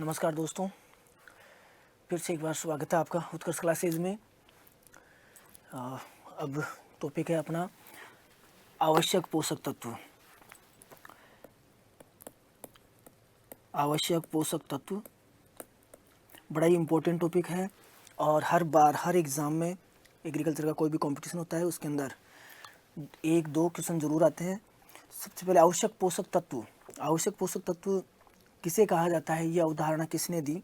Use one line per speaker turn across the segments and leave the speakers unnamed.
नमस्कार दोस्तों, फिर से एक बार स्वागत है आपका उत्कर्ष क्लासेज में। अब टॉपिक है अपना आवश्यक पोषक तत्व। आवश्यक पोषक तत्व बड़ा ही इम्पोर्टेंट टॉपिक है और हर बार हर एग्ज़ाम में एग्रीकल्चर का कोई भी कंपटीशन होता है उसके अंदर एक दो क्वेश्चन ज़रूर आते हैं। सबसे पहले आवश्यक पोषक तत्व। आवश्यक पोषक तत्व किसे कहा जाता है, यह अवधारणा किसने दी?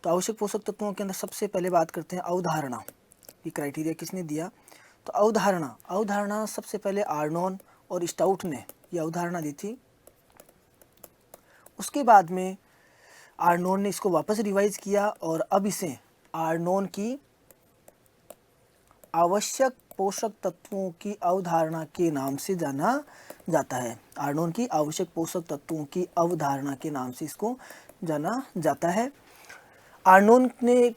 तो आवश्यक पोषक तत्वों के अंदर सबसे पहले बात करते हैं अवधारणा की क्राइटेरिया किसने दिया। तो अवधारणा सबसे पहले आर्नोन और स्टाउट ने यह अवधारणा दी थी। उसके बाद में आर्नोन ने इसको वापस रिवाइज किया और अब इसे आर्नोन की आवश्यक पोषक तत्वों की अवधारणा के नाम से जाना जाता है। आर्नोन की आवश्यक पोषक तत्वों की अवधारणा के नाम से इसको जाना जाता है। आर्नोन ने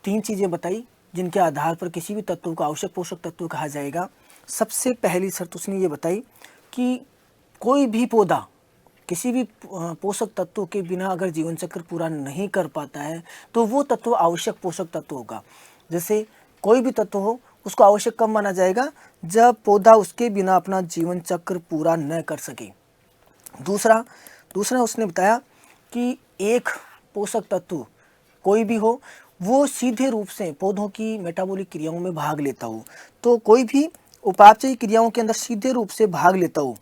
3 चीज़ें बताई जिनके आधार पर किसी भी तत्व को आवश्यक पोषक तत्व कहा जाएगा। सबसे पहली शर्त उसने ये बताई कि कोई भी पौधा किसी भी पोषक तत्व के बिना अगर जीवन चक्र पूरा नहीं कर पाता है तो वो तत्व आवश्यक पोषक तत्व होगा। जैसे कोई भी तत्व हो उसको आवश्यक कब माना जाएगा, जब पौधा उसके बिना अपना जीवन चक्र पूरा न कर सके। दूसरा उसने बताया कि एक पोषक तत्व कोई भी हो वो सीधे रूप से पौधों की मेटाबॉलिक क्रियाओं में भाग लेता हो। तो कोई भी उपापचयी क्रियाओं के अंदर सीधे रूप से भाग लेता हो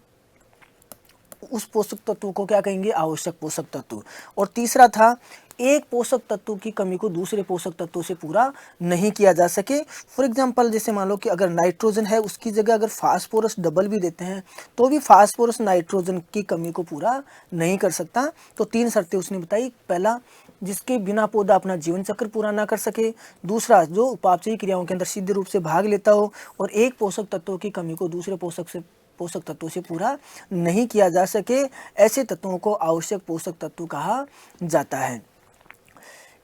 उस पोषक तत्व को क्या कहेंगे, आवश्यक पोषक तत्व। और तीसरा था एक पोषक तत्व की कमी को दूसरे पोषक तत्वों से पूरा नहीं किया जा सके। फॉर एग्जांपल जैसे मान लो कि अगर नाइट्रोजन है उसकी जगह अगर फास्फोरस डबल भी देते हैं तो भी फास्फोरस नाइट्रोजन की कमी को पूरा नहीं कर सकता। तो 3 शर्तें उसने बताई। पहला, जिसके बिना पौधा अपना जीवन चक्र पूरा ना कर सके। दूसरा, जो उपापचयी क्रियाओं के अंदर सीधे रूप से भाग लेता हो। और एक पोषक तत्वों की कमी को दूसरे पोषक तत्वों से पूरा नहीं किया जा सके। ऐसे तत्वों को आवश्यक पोषक तत्व कहा जाता है।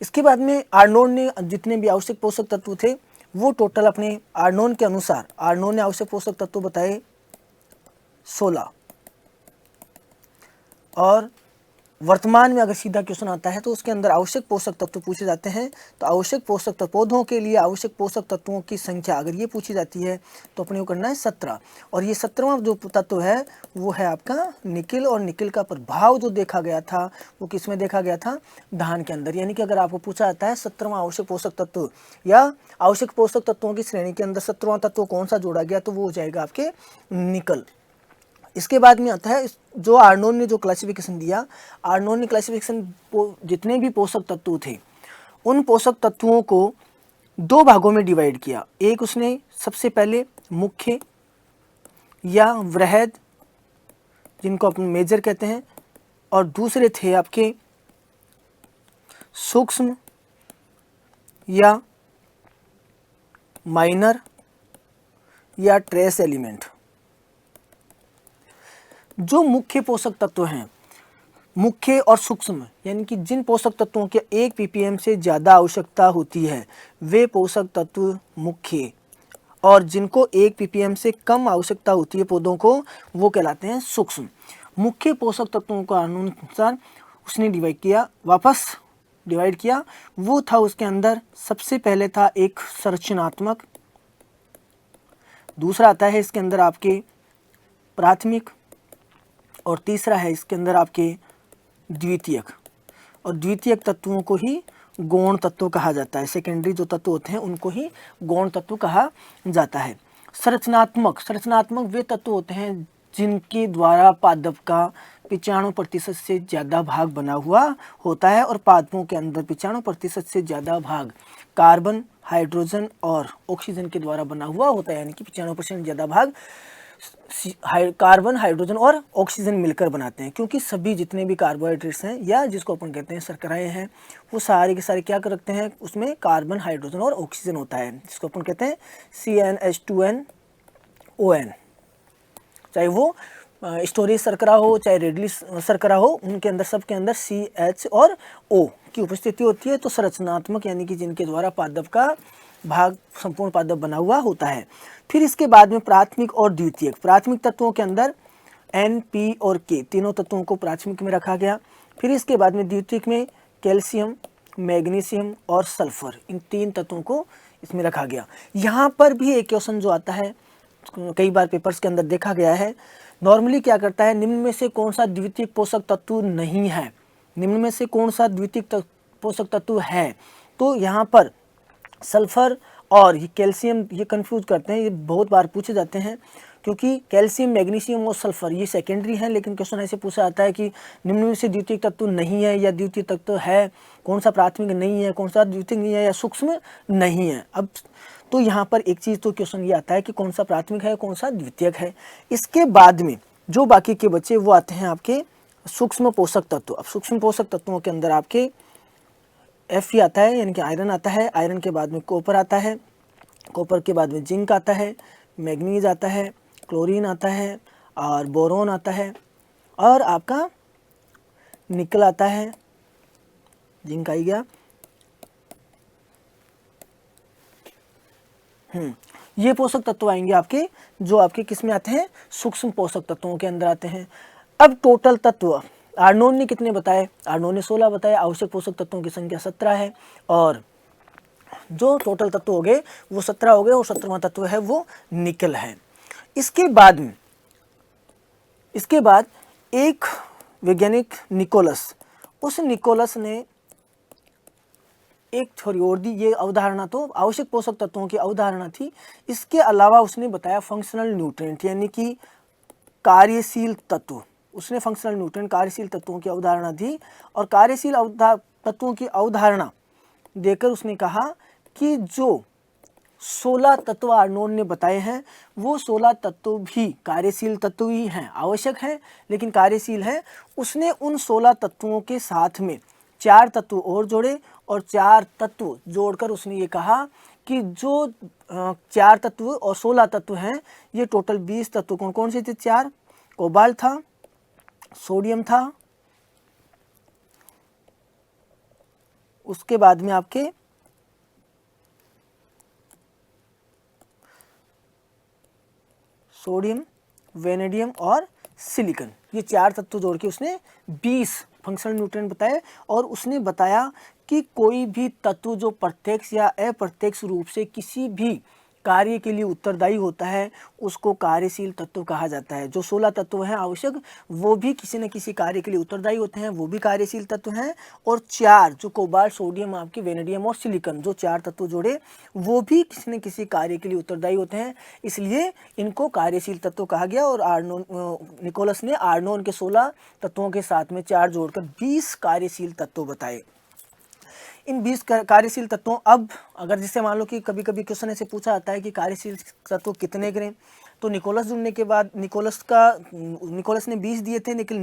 इसके बाद में आर्नोन ने जितने भी आवश्यक पोषक तत्व थे वो टोटल अपने आर्नोन के अनुसार आर्नोन ने आवश्यक पोषक तत्व बताए 16। और वर्तमान में अगर सीधा क्वेश्चन आता है तो उसके अंदर आवश्यक पोषक तत्व पूछे जाते हैं। तो आवश्यक पोषक तत्व, पौधों के लिए आवश्यक पोषक तत्वों की संख्या अगर ये पूछी जाती है तो अपने को करना है 17। और ये 17वां जो तत्व है वो है आपका निकिल। और निकिल का प्रभाव जो देखा गया था वो किस में देखा गया था, धान के अंदर। यानी कि अगर आपको पूछा जाता है 17वां आवश्यक पोषक तत्व या आवश्यक पोषक तत्वों की श्रेणी के अंदर 17वां तत्व कौन सा जोड़ा गया तो वो हो जाएगा आपके निकल। इसके बाद में आता है जो आर्नोन ने जो क्लासिफिकेशन दिया। आर्नोन ने क्लासिफिकेशन जितने भी पोषक तत्व थे उन पोषक तत्वों को 2 भागों में डिवाइड किया। एक उसने सबसे पहले मुख्य या वृहद जिनको अपन मेजर कहते हैं, और दूसरे थे आपके सूक्ष्म या माइनर या ट्रेस एलिमेंट। जो मुख्य पोषक तत्व हैं, मुख्य और सूक्ष्म, यानी कि जिन पोषक तत्वों के 1 ppm से ज़्यादा आवश्यकता होती है वे पोषक तत्व मुख्य, और जिनको 1 ppm से कम आवश्यकता होती है पौधों को वो कहलाते हैं सूक्ष्म। मुख्य पोषक तत्वों का अनुसार उसने वापस डिवाइड किया। वो था उसके अंदर सबसे पहले था एक संरचनात्मक, दूसरा आता है इसके अंदर आपके प्राथमिक, और तीसरा है इसके अंदर आपके द्वितीयक। और द्वितीयक तत्वों को ही गौण तत्व कहा जाता है। सेकेंडरी जो तत्व होते हैं उनको ही गौण तत्व कहा जाता है। संरचनात्मक वे तत्व होते हैं जिनके द्वारा पादप का 95% से ज़्यादा भाग बना हुआ होता है। और पादपों के अंदर 95% से ज़्यादा भाग कार्बन, हाइड्रोजन और ऑक्सीजन के द्वारा बना हुआ होता है। यानी कि 95% ज़्यादा भाग कार्बन, हाइड्रोजन और ऑक्सीजन मिलकर बनाते हैं। क्योंकि सभी जितने भी कार्बोहाइड्रेट्स हैं या जिसको अपन कहते हैं शर्कराएं हैं वो सारे के सारे क्या कर रखते हैं, उसमें कार्बन, हाइड्रोजन और ऑक्सीजन होता है, जिसको अपन कहते हैं CnH2nOn। चाहे वो स्टोरेज शर्करा हो चाहे रेडली शर्करा हो, उनके अंदर सबके अंदर CH और O की उपस्थिति होती है। तो संरचनात्मक यानी कि जिनके द्वारा पादप का भाग संपूर्ण पादप बना हुआ होता है। फिर इसके बाद में प्राथमिक और द्वितीयक। प्राथमिक तत्वों के अंदर N, P और K तीनों तत्वों को प्राथमिक में रखा गया। फिर इसके बाद में द्वितीयक में कैल्शियम, मैग्नीशियम और सल्फर, इन 3 तत्वों को इसमें रखा गया। यहाँ पर भी एक क्वेश्चन जो आता है, कई बार पेपर्स के अंदर देखा गया है, नॉर्मली क्या करता है, निम्न में से कौन सा द्वितीयक पोषक तत्व नहीं है, निम्न में से कौन सा द्वितीयक पोषक तत्व है, तो यहाँ पर सल्फर और ये कैल्शियम, ये कंफ्यूज करते हैं, ये बहुत बार पूछे जाते हैं, क्योंकि कैल्शियम, मैग्नीशियम और सल्फर ये सेकेंडरी हैं, लेकिन क्वेश्चन ऐसे पूछा जाता है कि निम्न में से द्वितीयक तत्व नहीं है या द्वितीयक तत्व है, कौन सा प्राथमिक नहीं है, कौन सा द्वितीयक नहीं है या सूक्ष्म नहीं है। अब तो यहाँ पर एक चीज़ तो क्वेश्चन ये आता है कि कौन सा प्राथमिक है, कौन सा द्वितीयक है। इसके बाद में जो बाकी के बच्चे वो आते हैं आपके सूक्ष्म पोषक तत्व। अब सूक्ष्म पोषक तत्वों के अंदर आपके Fe आता है, यानी कि आयरन आता है, आयरन के बाद में कॉपर आता है, कॉपर के बाद में जिंक आता है, मैग्नीज आता है, क्लोरीन आता है और बोरोन आता है और आपका निकल आता है, जिंक आ गया। ये पोषक तत्व आएंगे आपके, जो आपके किस में आते हैं, सूक्ष्म पोषक तत्वों के अंदर आते हैं। अब टोटल तत्व आर्नोन ने कितने बताए, आर्नोन ने 16 बताए, आवश्यक पोषक तत्वों की संख्या 17 है और जो टोटल तत्व हो गए वो 17 हो गए और 17वां तत्व है वो निकल है। इसके बाद एक वैज्ञानिक निकोलस, उस निकोलस ने एक थ्योरी और दी। ये अवधारणा तो आवश्यक पोषक तत्वों की अवधारणा थी, इसके अलावा उसने बताया फंक्शनल न्यूट्रिएंट, यानी कि कार्यशील तत्व। उसने फंक्शनल न्यूट्रिएंट, कार्यशील तत्वों की अवधारणा दी और कार्यशील तत्वों की अवधारणा देकर उसने कहा कि जो 16 तत्व आर्नोन ने बताए हैं वो 16 तत्व भी कार्यशील तत्व ही हैं, आवश्यक हैं लेकिन कार्यशील हैं। उसने उन 16 तत्वों के साथ में 4 तत्व और जोड़े और 4 तत्व जोड़कर उसने ये कहा कि जो 4 तत्व और 16 तत्व हैं ये टोटल 20 तत्व कौन कौन से थे, 4 कोबाल्ट था, सोडियम था, उसके बाद में आपके सोडियम, वेनेडियम और सिलिकॉन, ये 4 तत्व जोड़ के उसने 20 फंक्शनल न्यूट्रिएंट बताए। और उसने बताया कि कोई भी तत्व जो प्रत्यक्ष या अप्रत्यक्ष रूप से किसी भी कार्य के लिए उत्तरदायी होता है उसको कार्यशील तत्व कहा जाता है। जो 16 तत्व हैं आवश्यक वो भी किसी न किसी कार्य के लिए उत्तरदायी होते हैं, वो भी कार्यशील तत्व हैं। और 4 जो कोबाल्ट, सोडियम, आपके वेनेडियम और सिलिकॉन, जो 4 तत्व जोड़े वो भी किसी न किसी कार्य के लिए उत्तरदायी होते हैं, इसलिए इनको कार्यशील तत्व कहा गया। और निकोलस ने आर्नोन के 16 तत्वों के साथ में 4 जोड़कर 20 कार्यशील तत्व बताए। इन 20 कार्यशील तत्वों, अब अगर जिससे मान लो कि कभी कभी क्वेश्चन ऐसे पूछा जाता है कि कार्यशील तत्व कितने करें, तो निकोलस जुड़ने के बाद निकोलस ने 20 दिए थे, लेकिन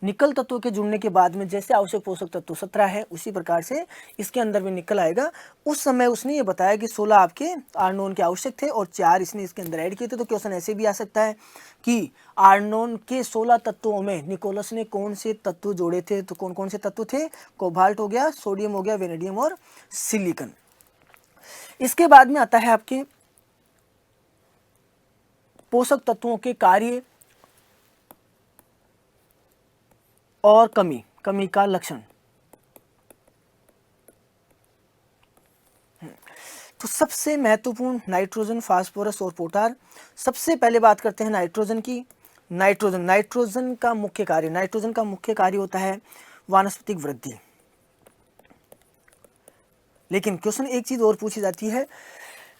निकल तत्व के जुड़ने के बाद में जैसे आवश्यक पोषक तत्व 17 है उसी प्रकार से इसके अंदर भी निकल आएगा। उस समय उसने ये बताया कि 16 आपके आर्नोन के आवश्यक थे और 4 इसने इसके अंदर ऐड किए थे। तो क्वेश्चन ऐसे भी आ सकता है कि आर्नोन के 16 तत्वों में निकोलस ने कौन से तत्व जोड़े थे, तो कौन कौन से तत्व थे, कोबाल्ट हो गया, सोडियम हो गया, वेनेडियम और सिलिकॉन। इसके बाद में आता है आपके पोषक तत्वों के कार्य और कमी का लक्षण। तो सबसे महत्वपूर्ण नाइट्रोजन, फास्फोरस और पोटाश। सबसे पहले बात करते हैं नाइट्रोजन की। नाइट्रोजन का मुख्य कार्य होता है वानस्पतिक वृद्धि। लेकिन क्वेश्चन एक चीज और पूछी जाती है,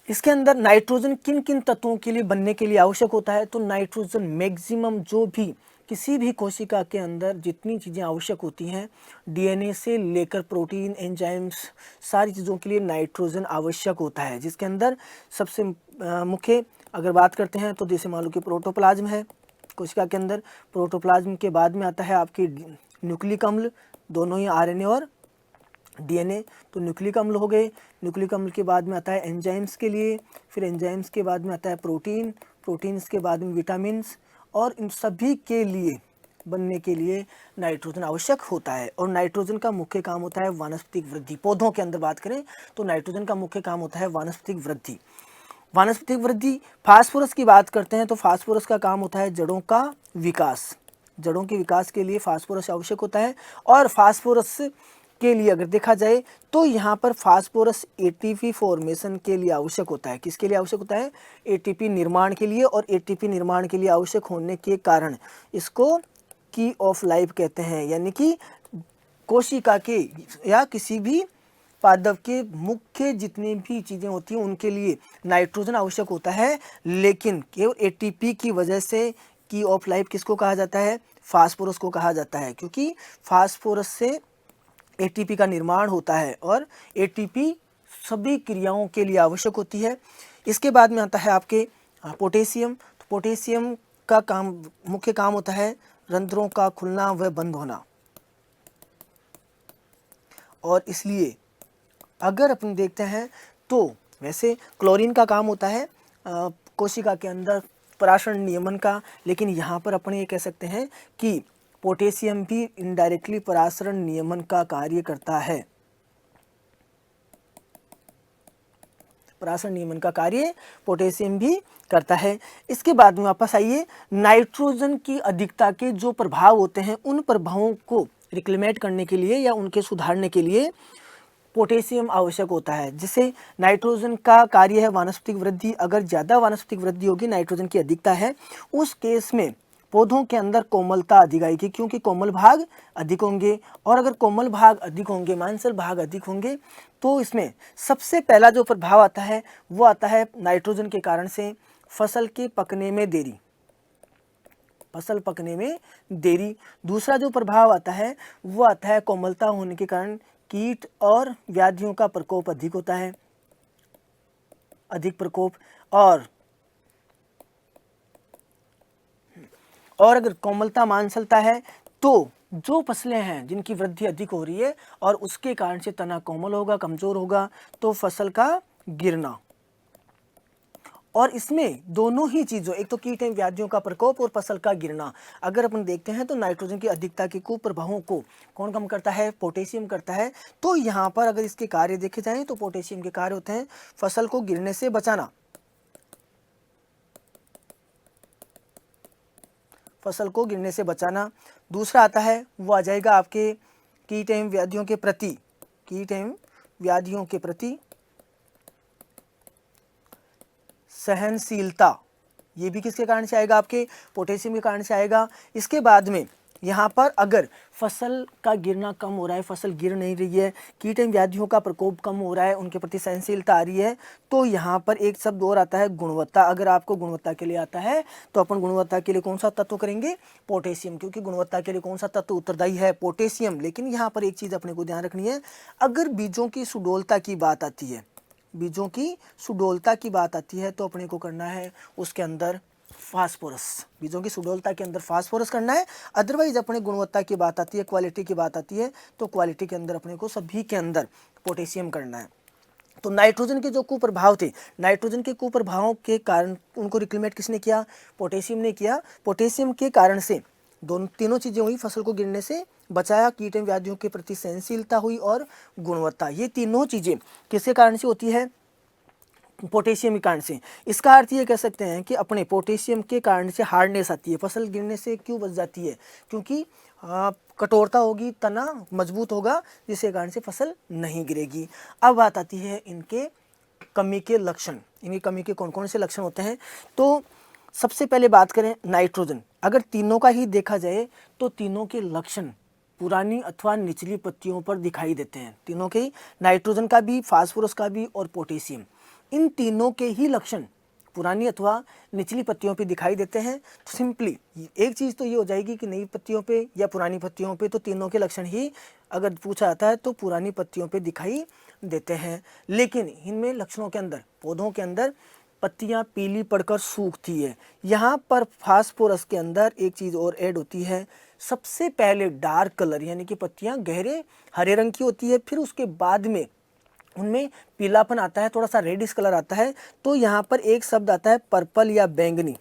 इसके अंदर नाइट्रोजन किन किन तत्वों के लिए बनने के लिए आवश्यक होता है। तो नाइट्रोजन मैक्सिमम जो भी किसी भी कोशिका के अंदर जितनी चीज़ें आवश्यक होती हैं, डीएनए से लेकर प्रोटीन, एंजाइम्स, सारी चीज़ों के लिए नाइट्रोजन आवश्यक होता है। जिसके अंदर सबसे मुख्य अगर बात करते हैं तो जैसे मान लो कि प्रोटोप्लाज्म है कोशिका के अंदर, प्रोटोप्लाज्म के बाद में आता है आपकी न्यूक्लिक अम्ल, दोनों ही आरएनए और डीएनए। तो न्यूक्लिक अम्ल हो गए, न्यूक्लिक अम्ल के बाद में आता है एंजाइम्स के लिए, फिर एंजाइम्स के बाद में आता है प्रोटीन्स के बाद में विटामिन्स, और इन सभी के लिए बनने के लिए नाइट्रोजन आवश्यक होता है। और नाइट्रोजन का मुख्य काम होता है वानस्पतिक वृद्धि। पौधों के अंदर बात करें तो नाइट्रोजन का मुख्य काम होता है वानस्पतिक वृद्धि। फास्फोरस की बात करते हैं तो फास्फोरस का काम होता है जड़ों का विकास। जड़ों के विकास के लिए फास्फोरस आवश्यक होता है। और फास्फोरस के लिए अगर देखा जाए तो यहाँ पर फास्फोरस एटीपी फॉर्मेशन के लिए आवश्यक होता है। किसके लिए आवश्यक होता है? एटीपी निर्माण के लिए। और एटीपी निर्माण के लिए आवश्यक होने के कारण इसको की ऑफ लाइफ कहते हैं, यानी कि कोशिका के या किसी भी पादप के मुख्य जितनी भी चीज़ें होती हैं उनके लिए नाइट्रोजन आवश्यक होता है, लेकिन केवल एटीपी की वजह से की ऑफ लाइफ किसको कहा जाता है? फास्फोरस को कहा जाता है, क्योंकि फास्फोरस से एटीपी का निर्माण होता है और एटीपी सभी क्रियाओं के लिए आवश्यक होती है। इसके बाद में आता है आपके पोटेशियम। तो पोटेशियम का काम, मुख्य काम होता है रंध्रों का खुलना व बंद होना, और इसलिए अगर अपन देखते हैं तो वैसे क्लोरीन का काम होता है कोशिका के अंदर परासरण नियमन का, लेकिन यहाँ पर अपन ये कह सकते हैं कि पोटेशियम भी इनडायरेक्टली परासरण नियमन का कार्य करता है। परासरण नियमन का कार्य पोटेशियम भी करता है। इसके बाद में वापस आइए, नाइट्रोजन की अधिकता के जो प्रभाव होते हैं उन प्रभावों को रिक्लेमेट करने के लिए या उनके सुधारने के लिए पोटेशियम आवश्यक होता है। जिससे नाइट्रोजन का कार्य है वानस्पतिक वृद्धि। अगर ज़्यादा वानस्पतिक वृद्धि होगी, नाइट्रोजन की अधिकता है, उस केस में पौधों के अंदर कोमलता अधिक आएगी, क्योंकि कोमल भाग अधिक होंगे। और अगर कोमल भाग अधिक होंगे, मांसल भाग अधिक होंगे, तो इसमें सबसे पहला जो प्रभाव आता है वो आता है नाइट्रोजन के कारण से फसल के पकने में देरी, फसल पकने में देरी। दूसरा जो प्रभाव आता है वो आता है कोमलता होने के कारण कीट और व्याधियों का प्रकोप अधिक होता है, अधिक प्रकोप। और अगर कोमलता मांसलता है तो जो फसलें हैं जिनकी वृद्धि अधिक हो रही है और उसके कारण से तना कोमल होगा, कमजोर होगा, तो फसल का गिरना। और इसमें दोनों ही चीज़ों, एक तो कीट एवं व्याधियों का प्रकोप और फसल का गिरना, अगर अपन देखते हैं तो नाइट्रोजन की अधिकता के कुप्रभावों को कौन कम करता है? पोटेशियम करता है। तो यहाँ पर अगर इसके कार्य देखे जाएं तो पोटेशियम के कार्य होते हैं फसल को गिरने से बचाना, फसल को गिरने से बचाना। दूसरा आता है वो आ जाएगा आपके कीट एवं व्याधियों के प्रति, कीट एवं व्याधियों के प्रति सहनशीलता। ये भी किसके कारण से आएगा? आपके पोटेशियम के कारण से आएगा। इसके बाद में यहाँ पर अगर फसल का गिरना कम हो रहा है, फसल गिर नहीं रही है, कीट एवं व्याधियों का प्रकोप कम हो रहा है, उनके प्रति सहनशीलता आ रही है, तो यहाँ पर एक शब्द और आता है गुणवत्ता। अगर आपको गुणवत्ता के लिए आता है तो अपन गुणवत्ता के लिए कौन सा तत्व करेंगे? पोटेशियम, क्योंकि गुणवत्ता के लिए कौन सा तत्व उत्तरदायी है? पोटेशियम। लेकिन यहाँ पर एक चीज़ अपने को ध्यान रखनी है, अगर बीजों की सुडौलता की बात आती है, बीजों की सुडौलता की बात आती है, तो अपने को करना है उसके अंदर फास्फोरस, बीजों की सुडौलता के अंदर फास्फोरस करना है। अदरवाइज अपने गुणवत्ता की बात आती है, क्वालिटी की बात आती है, तो क्वालिटी के अंदर अपने को सभी के अंदर पोटेशियम करना है। तो नाइट्रोजन के जो कुप्रभाव थे, नाइट्रोजन के कुप्रभावों के कारण उनको रिक्लेमेट किसने किया? पोटेशियम ने किया। पोटेशियम के कारण से दोनों तीनों चीज़ें हुई, फसल को गिरने से बचाया, कीट एवं व्याधियों के प्रति सहनशीलता हुई और गुणवत्ता। ये तीनों चीज़ें किसके कारण से होती है? पोटेशियम के कारण से। इसका अर्थ ये कह सकते हैं कि अपने पोटेशियम के कारण से हार्डनेस आती है, फसल गिरने से क्यों बच जाती है? क्योंकि कठोरता होगी, तना मजबूत होगा, जिसके कारण से फसल नहीं गिरेगी। अब बात आती है इनके कमी के लक्षण। इनकी कमी के कौन कौन से लक्षण होते हैं? तो सबसे पहले बात करें नाइट्रोजन, अगर तीनों का ही देखा जाए तो तीनों के लक्षण पुरानी अथवा निचली पत्तियों पर दिखाई देते हैं। तीनों के, नाइट्रोजन का भी, फास्फोरस का भी और पोटेशियम, इन तीनों के ही लक्षण पुरानी अथवा निचली पत्तियों पे दिखाई देते हैं। तो सिंपली एक चीज़ तो ये हो जाएगी कि नई पत्तियों पे या पुरानी पत्तियों पे, तो तीनों के लक्षण ही अगर पूछा जाता है तो पुरानी पत्तियों पे दिखाई देते हैं। लेकिन इनमें लक्षणों के अंदर, पौधों के अंदर पत्तियां पीली पड़कर सूखती है। यहाँ पर फास्फोरस के अंदर एक चीज़ और ऐड होती है, सबसे पहले डार्क कलर, यानी कि पत्तियां गहरे हरे रंग की होती है, फिर उसके बाद में उनमें पीलापन आता है, थोड़ा सा रेडिश कलर आता है। तो यहाँ पर एक शब्द आता है पर्पल या बैंगनी।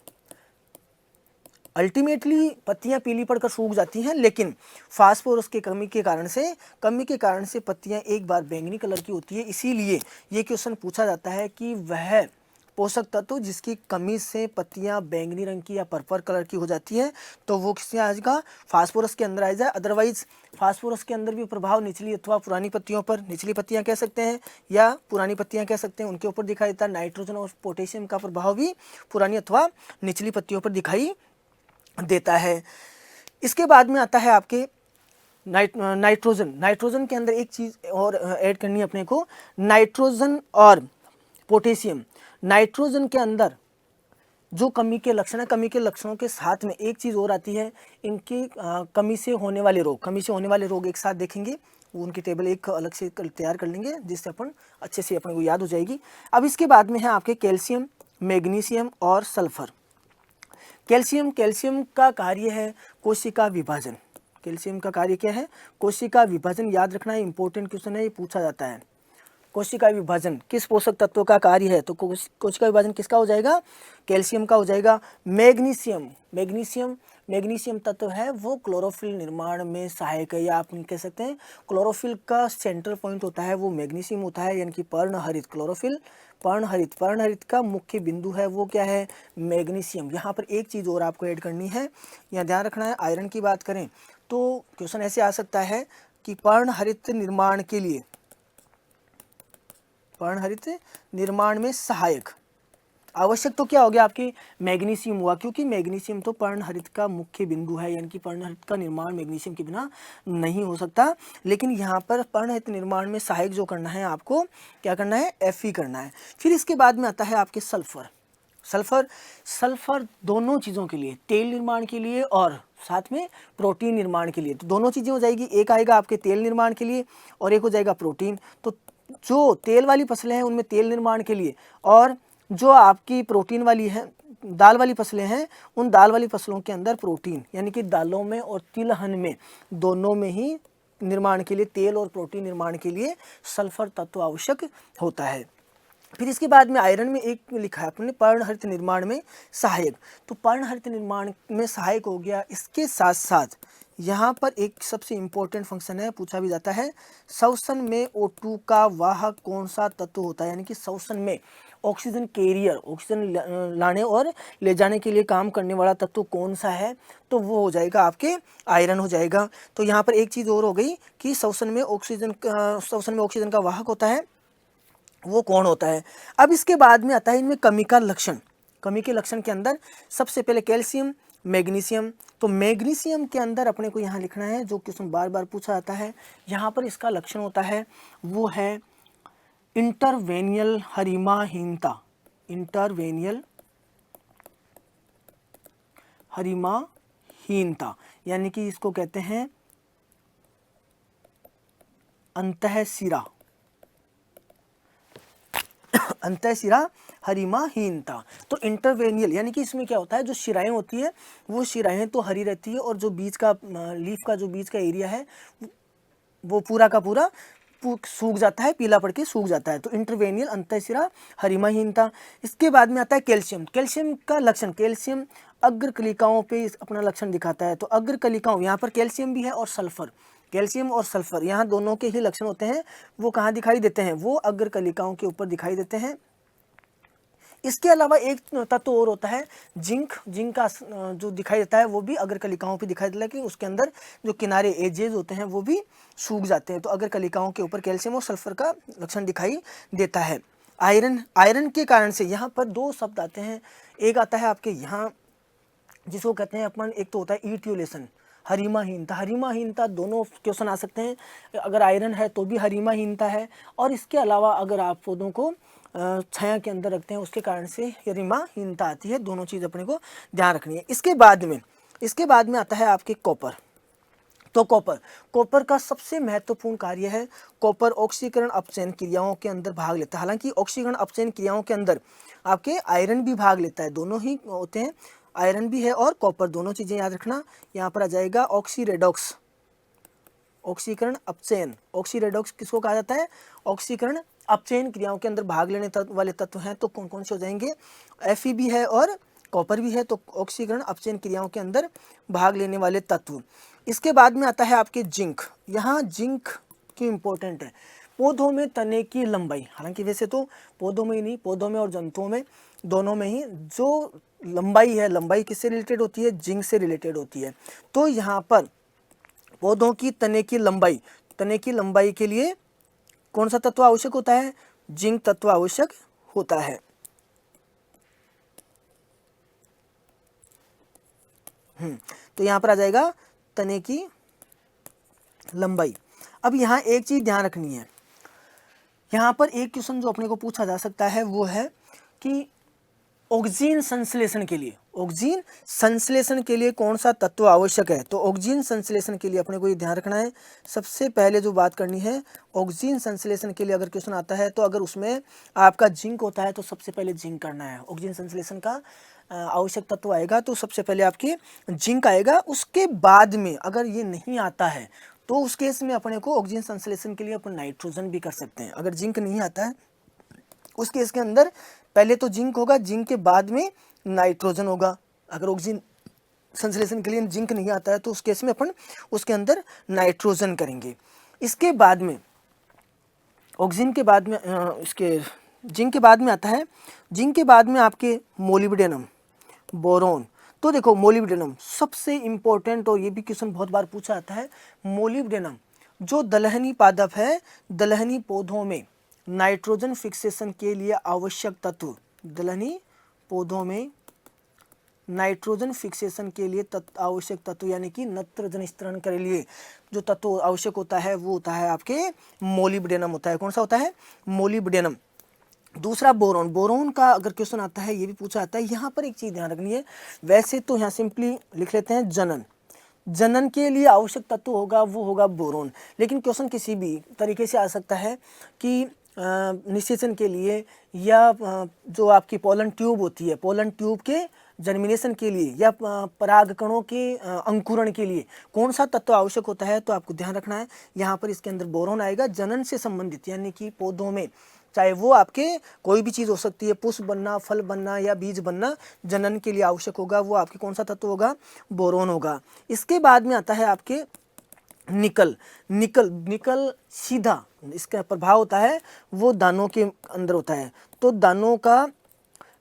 अल्टीमेटली पत्तियां पीली पड़कर सूख जाती हैं, लेकिन फास्फोरस के कमी के कारण से पत्तियां एक बार बैंगनी कलर की होती है। इसीलिए ये क्वेश्चन पूछा जाता है कि वह पोषक तत्व जिसकी कमी से पत्तियां बैंगनी रंग की या पर्पल कलर की हो जाती है, तो वो किसमें आ जाएगा, फास्फोरस के अंदर आ जाए। अदरवाइज फास्फोरस के अंदर भी प्रभाव निचली अथवा पुरानी पत्तियों पर, निचली पत्तियां कह सकते हैं या पुरानी पत्तियां कह सकते हैं, उनके ऊपर दिखाई देता है। नाइट्रोजन और पोटेशियम का प्रभाव भी पुरानी अथवा निचली पत्तियों पर दिखाई देता है। इसके बाद में आता है आपके नाइट्रोजन। नाइट्रोजन के अंदर एक चीज़ और ऐड करनी है अपने को, नाइट्रोजन और पोटेशियम। नाइट्रोजन के अंदर जो कमी के लक्षण है, कमी के लक्षणों के साथ में एक चीज़ और आती है, इनकी कमी से होने वाले रोग, कमी से होने वाले रोग एक साथ देखेंगे, वो उनकी टेबल एक अलग से तैयार कर लेंगे जिससे अपन अच्छे से अपन को याद हो जाएगी। अब इसके बाद में है आपके कैल्शियम, मैग्नीशियम और सल्फर। कैल्शियम का कार्य है कोशिका विभाजन। कैल्शियम का कार्य क्या है, कोशिका विभाजन। याद रखना है, इंपॉर्टेंट क्वेश्चन है, ये पूछा जाता है। कोशिका विभाजन किस पोषक तत्व का कार्य है, तो कोशिका विभाजन किसका हो जाएगा, कैल्शियम का हो जाएगा। मैग्नीशियम तत्व है वो क्लोरोफिल निर्माण में सहायक है, या आप कह सकते हैं क्लोरोफिल का सेंट्रल पॉइंट होता है वो मैग्नीशियम होता है, यानी कि पर्णहरित क्लोरोफिल, पर्णहरित का मुख्य बिंदु है वो क्या है, मैग्नीशियम। यहाँ पर एक चीज़ और आपको ऐड करनी है, यहाँ ध्यान रखना है। आयरन की बात करें तो क्वेश्चन ऐसे आ सकता है कि पर्णहरित निर्माण में सहायक आवश्यक तो क्या हो गया आपके, मैग्नीशियम हुआ, क्योंकि मैग्नीशियम तो पर्णहरित का मुख्य बिंदु है, यानी कि पर्णहरित का निर्माण मैग्नीशियम के बिना नहीं हो सकता। लेकिन यहाँ पर पर्णहरित निर्माण में सहायक जो करना है आपको, क्या करना है, Fe करना है। फिर इसके बाद में आता है आपके सल्फर दोनों चीज़ों के लिए, तेल निर्माण के लिए और साथ में प्रोटीन निर्माण के लिए, तो दोनों चीज़ें हो जाएगी। एक आएगा आपके तेल निर्माण के लिए और एक हो जाएगा प्रोटीन। तो जो तेल वाली फसलें हैं उनमें तेल निर्माण के लिए, और जो आपकी प्रोटीन वाली है, दाल वाली फसलें हैं, उन दाल वाली फसलों के अंदर प्रोटीन, यानी कि दालों में और तिलहन में, दोनों में ही निर्माण के लिए, तेल और प्रोटीन निर्माण के लिए सल्फर तत्व आवश्यक होता है। फिर इसके बाद में आयरन में एक लिखा है अपने, पर्णहरित निर्माण में सहायक। तो पर्णहरित निर्माण में सहायक हो गया। इसके साथ साथ यहाँ पर एक सबसे इम्पोर्टेंट फंक्शन है, पूछा भी जाता है, श्वसन में O2 का वाहक कौन सा तत्व होता है, यानी कि श्वसन में ऑक्सीजन कैरियर, ऑक्सीजन लाने और ले जाने के लिए काम करने वाला तत्व कौन सा है, तो वो हो जाएगा आपके आयरन हो जाएगा। तो यहाँ पर एक चीज़ और हो गई कि श्वसन में ऑक्सीजन का वाहक होता है, वो कौन होता है। अब इसके बाद में आता है इनमें कमी का लक्षण। कमी के लक्षण के अंदर सबसे पहले कैल्शियम, मैग्नीशियम। तो मैग्नीशियम के अंदर अपने को यहाँ लिखना है, जो क्वेश्चन बार बार पूछा जाता है, यहाँ पर इसका लक्षण होता है वो है इंटरवेनियल हरिमाहीनता। इंटरवेनियल हरिमाहीनता, यानी कि इसको कहते हैं अंतःशिरा हरिमाहीनता। तो इंटरवेनियल यानी कि इसमें क्या होता है, जो शिराएं होती है वो शिराएं तो हरी रहती है, और जो बीज का लीफ का जो बीज का एरिया है वो पूरा का पूरा सूख जाता है, पीला पड़ के सूख जाता है। तो इंटरवेनियल अंतःशिरा हरिमाहीनता। इसके बाद में आता है कैल्शियम। कैल्शियम का लक्षण, कैल्शियम अग्र कलिकाओं पे अपना लक्षण दिखाता है। तो अग्र कलिकाओं, यहाँ पर कैल्शियम भी है और सल्फर, कैल्शियम और सल्फर यहाँ दोनों के ही लक्षण होते हैं। वो कहाँ दिखाई देते हैं, वो अग्र कलिकाओं के ऊपर दिखाई देते हैं। इसके अलावा एक तत्व और होता है जिंक। जिंक का जो दिखाई देता है वो भी अग्र कलिकाओं पे दिखाई देता है, कि उसके अंदर जो किनारे एजेस होते हैं वो भी सूख जाते हैं। तो अग्र कलिकाओं के ऊपर कैल्शियम और सल्फर का लक्षण दिखाई देता है। आयरन के कारण से यहाँ पर दो शब्द आते हैं। एक आता है आपके यहाँ जिसको कहते हैं अपन, एक तो होता है ईट्यूलेशन, हरिमाहीनता दोनों क्वेश्चन आ सकते हैं। अगर आयरन है तो भी हरिमाहीनता है, और इसके अलावा अगर आप पौधों को छाया के अंदर रखते हैं उसके कारण से हरिमाहीनता आती है। दोनों चीज़ अपने को ध्यान रखनी है। इसके बाद में आता है आपके कॉपर। तो कॉपर का सबसे महत्वपूर्ण कार्य है, कॉपर ऑक्सीकरण अपचयन क्रियाओं के अंदर भाग लेता है। हालांकि ऑक्सीकरण अपचयन क्रियाओं के अंदर आपके आयरन भी भाग लेता है, दोनों ही होते हैं, आयरन भी है और कॉपर, दोनों चीज़ें याद रखना। यहाँ पर आ जाएगा ऑक्सीरेडॉक्स, ऑक्सीकरण अपचयन। ऑक्सीरेडॉक्स किसको कहा जाता है, ऑक्सीकरण अपचयन क्रियाओं के अंदर भाग लेने वाले तत्व हैं। तो कौन कौन से हो जाएंगे, Fe भी है और कॉपर भी है। तो ऑक्सीकरण अपचयन क्रियाओं के अंदर भाग लेने वाले तत्व। इसके बाद में आता है आपके जिंक। यहाँ जिंक क्यों इम्पोर्टेंट है, पौधों में तने की लंबाई, हालांकि वैसे तो पौधों में ही नहीं, पौधों में और जंतुओं में दोनों में ही जो लंबाई है, लंबाई किससे रिलेटेड होती है, जिंक से रिलेटेड होती है। तो यहाँ पर पौधों की तने की लंबाई के लिए कौन सा तत्व आवश्यक होता है, जिंक तत्व आवश्यक होता है। तो यहाँ पर आ जाएगा तने की लंबाई। अब यहाँ एक चीज ध्यान रखनी है, यहाँ पर एक क्वेश्चन जो अपने को पूछा जा सकता है वो है कि ऑक्सीजन संश्लेषण के लिए कौन सा तत्व आवश्यक है। तो ऑक्सीजन संश्लेषण के लिए अपने को ये ध्यान रखना है, सबसे पहले जो बात करनी है, ऑक्सीजन संश्लेषण के लिए अगर क्वेश्चन आता है तो अगर उसमें आपका जिंक होता है तो सबसे पहले जिंक करना है। ऑक्सीजन संश्लेषण का आवश्यक तत्व आएगा तो सबसे पहले आपके जिंक आएगा। उसके बाद में अगर ये नहीं आता है तो उस केस में अपने को ऑक्सीजन संश्लेषण के लिए अपन नाइट्रोजन भी कर सकते हैं। अगर जिंक नहीं आता है उस केस के अंदर पहले तो जिंक होगा, जिंक के बाद में नाइट्रोजन होगा। अगर ऑक्सीजन संश्लेषण के लिए जिंक नहीं आता है तो उस केस में अपन उसके अंदर नाइट्रोजन करेंगे। इसके बाद में ऑक्सीजन के बाद में इसके जिंक के बाद में आता है, जिंक के बाद में आपके मोलिब्डेनम, बोरोन। तो देखो मोलिब्डेनम सबसे इंपॉर्टेंट, और ये भी क्वेश्चन बहुत बार पूछा जाता है, मोलिब्डेनम जो दलहनी पादप है, दलहनी पौधों में नाइट्रोजन फिक्सेशन के लिए आवश्यक तत्व, दलहनी पौधों में नाइट्रोजन फिक्सेशन के लिए आवश्यक तत्व यानी कि नत्रजन स्तरण के लिए जो तत्व आवश्यक होता है वो होता है आपके मोलिब्डेनम होता है। कौन सा होता है, मोलिब्डेनम। दूसरा बोरोन, बोरोन का अगर क्वेश्चन आता है ये भी पूछा जाता है। यहाँ पर एक चीज ध्यान रखनी है, वैसे तो यहाँ सिंपली लिख लेते हैं जनन के लिए आवश्यक तत्व होगा वो होगा बोरोन, लेकिन क्वेश्चन किसी भी तरीके से आ सकता है कि निषेचन के लिए या जो आपकी पोलन ट्यूब होती है, पोलन ट्यूब के जर्मिनेशन के लिए या परागकणों के अंकुरण के लिए कौन सा तत्व आवश्यक होता है। तो आपको ध्यान रखना है यहाँ पर इसके अंदर बोरोन आएगा। जनन से संबंधित यानी कि पौधों में चाहे वो आपके कोई भी चीज़ हो सकती है, पुष्प बनना, फल बनना या बीज बनना, जनन के लिए आवश्यक होगा वो आपके कौन सा तत्व होगा, बोरोन होगा। इसके बाद में आता है आपके निकल सीधा इसका प्रभाव होता है वो दानों के अंदर होता है। तो दानों का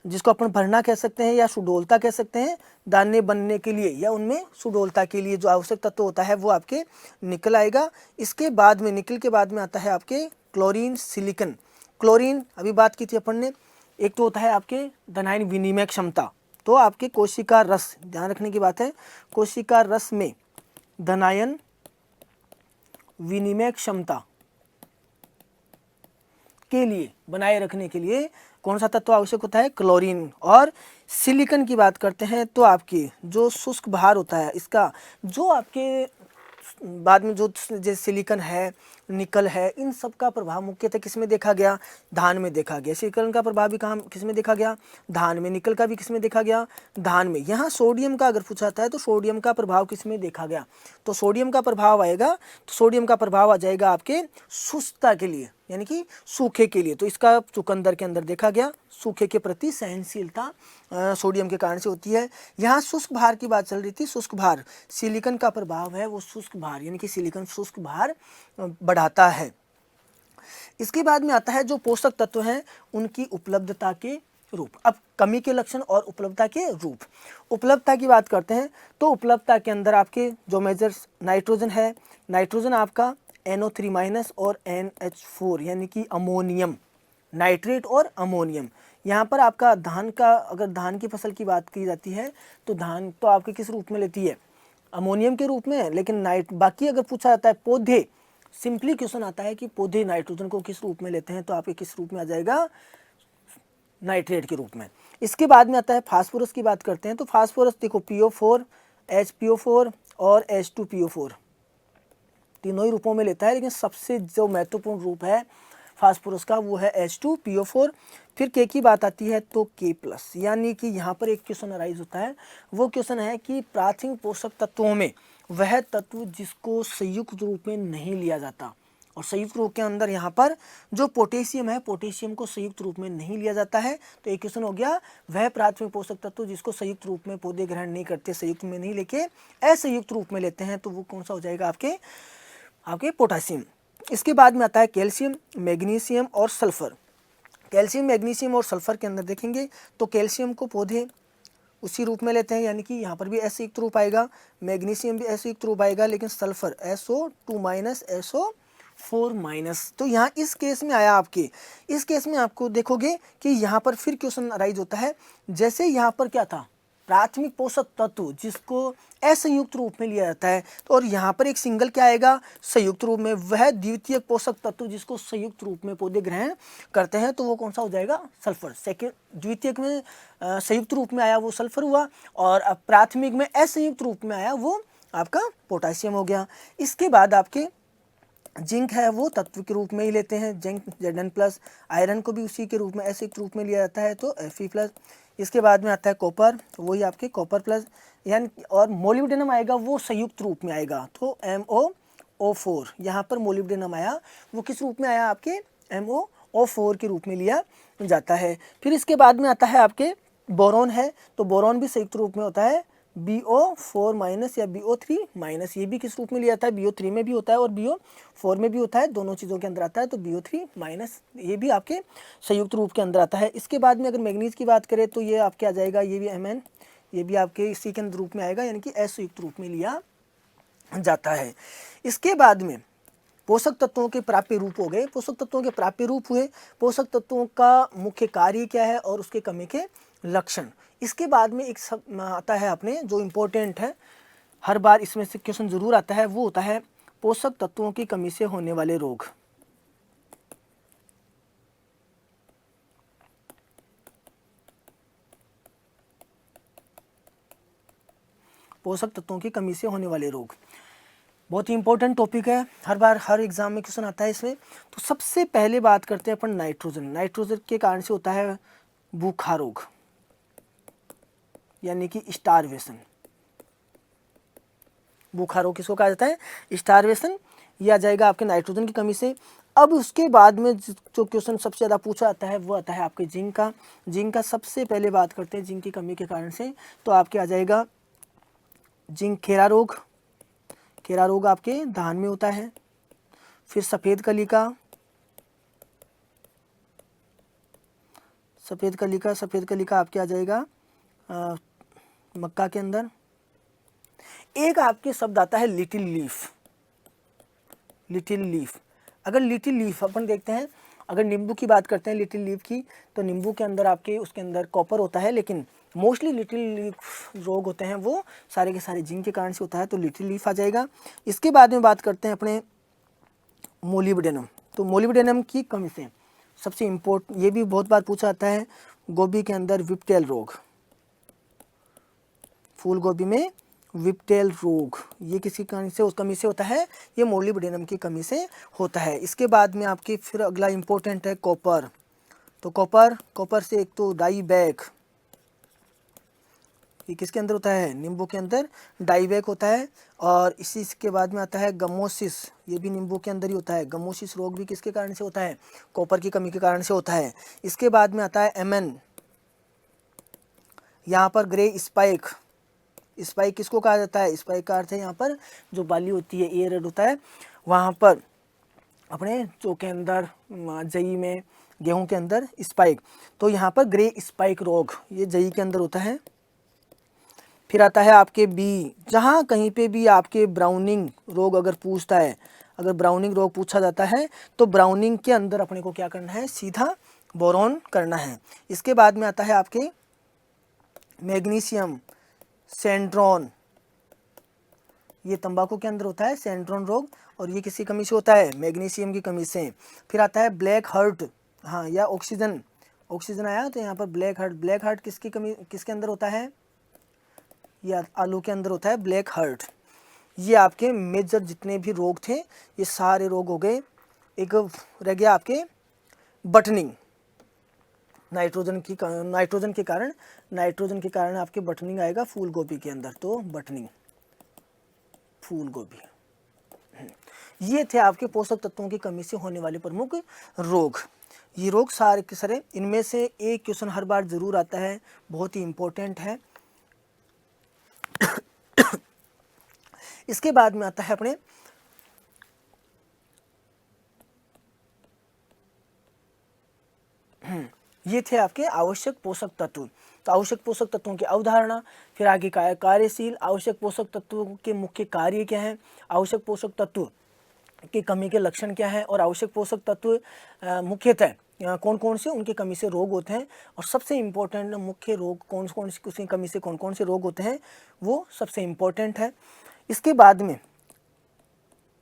जिसको अपन भरना कह सकते हैं या सुडोलता कह सकते हैं, दाने बनने के लिए या उनमें सुडोलता के लिए जो आवश्यक तत्व होता है वो आपके निकल आएगा। इसके बाद में निकल के बाद में आता है आपके क्लोरीन, सिलिकन। क्लोरीन अभी बात की थी अपन ने, एक तो होता है आपके धनायन विनिमय क्षमता, तो आपके कोशिका रस, ध्यान रखने की बात है, कोशिका रस में धनायन विनिमय क्षमता के लिए बनाए रखने के लिए कौन सा तत्व आवश्यक होता है, क्लोरीन। और सिलिकन की बात करते हैं तो आपकी जो शुष्क भार होता है इसका, जो आपके बाद में जो जैसे सिलिकन है, निकल है, इन सब का प्रभाव मुख्यतः किसमें देखा गया, धान में देखा गया। सिलिकन का प्रभाव भी कहाँ किसमें देखा गया, धान में। निकल का भी किसमें देखा गया, धान में। यहाँ सोडियम का अगर पूछा जाता है तो सोडियम का प्रभाव किसमें देखा गया, तो सोडियम का प्रभाव आएगा, तो सोडियम का प्रभाव आ जाएगा आपके शुष्कता के लिए यानी कि सूखे के लिए। तो इसका चुकंदर के अंदर देखा गया, सूखे के प्रति सहनशीलता सोडियम के कारण से होती है। यहाँ शुष्क भार की बात चल रही थी, शुष्क भार, सिलिकन का प्रभाव है वो शुष्क भार यानी कि सिलिकन शुष्क भार बढ़ाता है। इसके बाद में आता है जो पोषक तत्व हैं उनकी उपलब्धता के रूप। अब कमी के लक्षण और उपलब्धता के रूप। उपलब्धता की बात करते हैं तो उपलब्धता के अंदर आपके जो मेजर्स नाइट्रोजन है, नाइट्रोजन आपका NO3- और NH4 यानी कि अमोनियम, नाइट्रेट और अमोनियम। यहाँ पर आपका धान का, अगर धान की फसल की बात की जाती है तो धान तो आपके किस रूप में लेती है, अमोनियम के रूप में। लेकिन बाकी अगर पूछा जाता है पौधे, सिंपली क्वेश्चन आता है कि पौधे नाइट्रोजन को किस रूप में लेते हैं, तो आपके किस रूप में आ जाएगा, नाइट्रेट के रूप में। इसके बाद में आता है फास्फोरस की बात करते हैं तो फास्फोरस देखो PO4, HPO4 और H2PO4 तीनों ही रूपों में लेता है, लेकिन सबसे जो महत्वपूर्ण रूप है फास्फोरस का वो है H2PO4। फिर K की बात आती है तो K+, यानी कि यहाँ पर एक क्वेश्चन अराइज होता है, वो क्वेश्चन है कि प्राथमिक पोषक तत्वों में वह तत्व जिसको संयुक्त रूप में नहीं लिया जाता, और संयुक्त रूप के अंदर यहाँ पर जो पोटेशियम है, पोटेशियम को संयुक्त रूप में नहीं लिया जाता है। तो एक क्वेश्चन हो गया, वह प्राथमिक पोषक तत्व जिसको संयुक्त रूप में पौधे ग्रहण नहीं करते, संयुक्त में नहीं लेके असंयुक्त रूप में लेते हैं, तो वो कौन सा हो जाएगा आपके पोटासियम। इसके बाद में आता है कैल्शियम, मैग्नीशियम और सल्फर। कैल्शियम, मैग्नीशियम और सल्फर के अंदर देखेंगे तो कैल्शियम को पौधे उसी रूप में लेते हैं, यानी कि यहाँ पर भी ऐसे युक्त रूप आएगा, मैग्नीशियम भी ऐसे युक्त रूप आएगा, लेकिन सल्फर SO2- SO4-। तो यहाँ इस केस में आया आपके, इस केस में आपको देखोगे कि यहाँ पर फिर क्वेश्चन अराइज होता है, जैसे यहाँ पर क्या था, प्राथमिक पोषक तत्व जिसको असंयुक्त रूप में लिया जाता है, तो और यहाँ पर एक सिंगल क्या आएगा, संयुक्त रूप में, वह द्वितीय पोषक तत्व जिसको संयुक्त रूप में पौधे ग्रहण करते हैं, तो वो कौन सा हो जाएगा, सल्फर। सेकेंड द्वितीयक में संयुक्त रूप में आया वो सल्फर हुआ, और अब प्राथमिक में असंयुक्त रूप में आया वो आपका पोटासियम हो गया। इसके बाद आपके जिंक है वो तत्व के रूप में ही लेते हैं, जिंक Zn+, आयरन को भी उसी के रूप में ऐसे एक रूप में लिया जाता है, तो Fe+। इसके बाद में आता है कॉपर, वही आपके कॉपर+, यानी और मोलिब्डेनम आएगा वो संयुक्त रूप में आएगा, तो MoO4। यहाँ पर मोलिब्डेनम आया वो किस रूप में आया, आपके MoO4 के रूप में लिया जाता है। फिर इसके बाद में आता है आपके बोरॉन है, तो बोरॉन भी संयुक्त रूप में होता है BO4- या BO3-। ये भी किस रूप में लिया जाता है, BO3 में भी होता है और BO4 में भी होता है, दोनों चीज़ों के अंदर आता है, तो BO3-, ये भी आपके संयुक्त रूप के अंदर आता है। इसके बाद में अगर मैग्नीज की बात करें तो ये आपके आ जाएगा, ये भी Mn, ये भी आपके इसी के अंदर रूप में आएगा, यानी कि असंयुक्त रूप में लिया जाता है। इसके बाद में पोषक तत्वों के प्राप्य रूप हो गए, पोषक तत्वों के प्राप्य रूप हुए, पोषक तत्वों का मुख्य कार्य क्या है और उसके कमी के लक्षण। इसके बाद में एक सब आता है अपने जो इम्पोर्टेंट है, हर बार इसमें से क्वेश्चन जरूर आता है, वो होता है पोषक तत्वों की कमी से होने वाले रोग। पोषक तत्वों की कमी से होने वाले रोग बहुत ही इंपॉर्टेंट टॉपिक है, हर बार हर एग्जाम में क्वेश्चन आता है इसमें। तो सबसे पहले बात करते हैं अपन नाइट्रोजन। नाइट्रोजन के कारण से होता है भूखा रोग, यानी कि स्टारवेशन। भूखा रोग किसको कहा जाता है, स्टारवेशन। यह आ जाएगा आपके नाइट्रोजन की कमी से। अब उसके बाद में जो क्वेश्चन सबसे ज़्यादा पूछा जाता है वो आता है आपके जिंक का। जिंक का सबसे पहले बात करते हैं जिंक की कमी के कारण से, तो आपके आ जाएगा जिंक खेरा रोग। खेरा रोग आपके धान में होता है। फिर सफ़ेद कली का, सफ़ेद कली का आपके आ जाएगा मक्का के अंदर। एक आपके शब्द आता है लिटिल लीफ। लिटिल लीफ, अगर लिटिल लीफ अपन देखते हैं, अगर नींबू की बात करते हैं लिटिल लीफ की, तो नींबू के अंदर आपके उसके अंदर कॉपर होता है, लेकिन मोस्टली लिटिल लीफ रोग होते हैं वो सारे के सारे जिंक के कारण से होता है, तो लिटिल लीफ आ जाएगा। इसके बाद में बात करते हैं अपने मोलिब्डेनम। तो मोलिब्डेनम की कमी से सबसे इम्पोर्टेंट, ये भी बहुत बार पूछा जाता है, गोभी के अंदर विप्टेल रोग। फूल गोभी में विप्टेल रोग, ये किसी कारण से उस कमी से होता है, ये मोलिब्डेनम की कमी से होता है। इसके बाद में आपकी फिर अगला इम्पोर्टेंट है कॉपर। तो कॉपर से एक तो डाईबैक, ये किसके अंदर होता है, नींबू के अंदर डाईबैक होता है। और इसी के बाद में आता है गमोसिस, ये भी नींबू के अंदर ही होता है। गमोसिस रोग भी किसके कारण से होता है, कॉपर की कमी के कारण से होता है। इसके बाद में आता है एमएन, यहाँ पर ग्रे स्पाइक। स्पाइक किसको कहा जाता है, स्पाइक का अर्थ है यहाँ पर जो बाली होती है, एयर होता है, वहाँ पर अपने चो के अंदर, जई में, गेहूं के अंदर स्पाइक, तो यहाँ पर ग्रे स्पाइक रोग ये जई के अंदर होता है। फिर आता है आपके बी, जहाँ कहीं पे भी आपके ब्राउनिंग रोग अगर पूछता है, अगर ब्राउनिंग रोग पूछा जाता है तो ब्राउनिंग के अंदर अपने को क्या करना है, सीधा बोरॉन करना है। इसके बाद में आता है आपके मैग्नीशियम सेंड्रोन, ये तंबाकू के अंदर होता है सेंड्रोन रोग, और ये किसी कमी से होता है, मैग्नीशियम की कमी से। फिर आता है ब्लैक हार्ट, हाँ, या ऑक्सीजन आया, तो यहाँ पर ब्लैक हार्ट किसकी कमी, किसके अंदर होता है, या आलू के अंदर होता है ब्लैक हार्ट। ये आपके मेजर जितने भी रोग थे ये सारे रोग हो गए। एक रह गया आपके बटनिंग, नाइट्रोजन के कारण आपके बटनिंग आएगा फूल गोभी के अंदर, तो बटनिंग फूल गोभी। ये थे आपके पोषक तत्वों की कमी से होने वाले प्रमुख रोग। ये रोग सारे के सारे, इनमें से एक क्वेश्चन हर बार जरूर आता है, बहुत ही इंपॉर्टेंट है। इसके बाद में आता है अपने ये थे आपके आवश्यक पोषक तत्व। तो आवश्यक पोषक तत्वों की अवधारणा, फिर आगे कार्यशील, आवश्यक पोषक तत्वों के मुख्य कार्य क्या हैं, आवश्यक पोषक तत्व की कमी के लक्षण क्या हैं, और आवश्यक पोषक तत्व मुख्यतः कौन कौन से उनकी कमी से रोग होते हैं, और सबसे इम्पोर्टेंट मुख्य रोग कौन कौन से, उसकी कमी से कौन कौन से रोग होते हैं, वो सबसे इम्पोर्टेंट है। इसके बाद में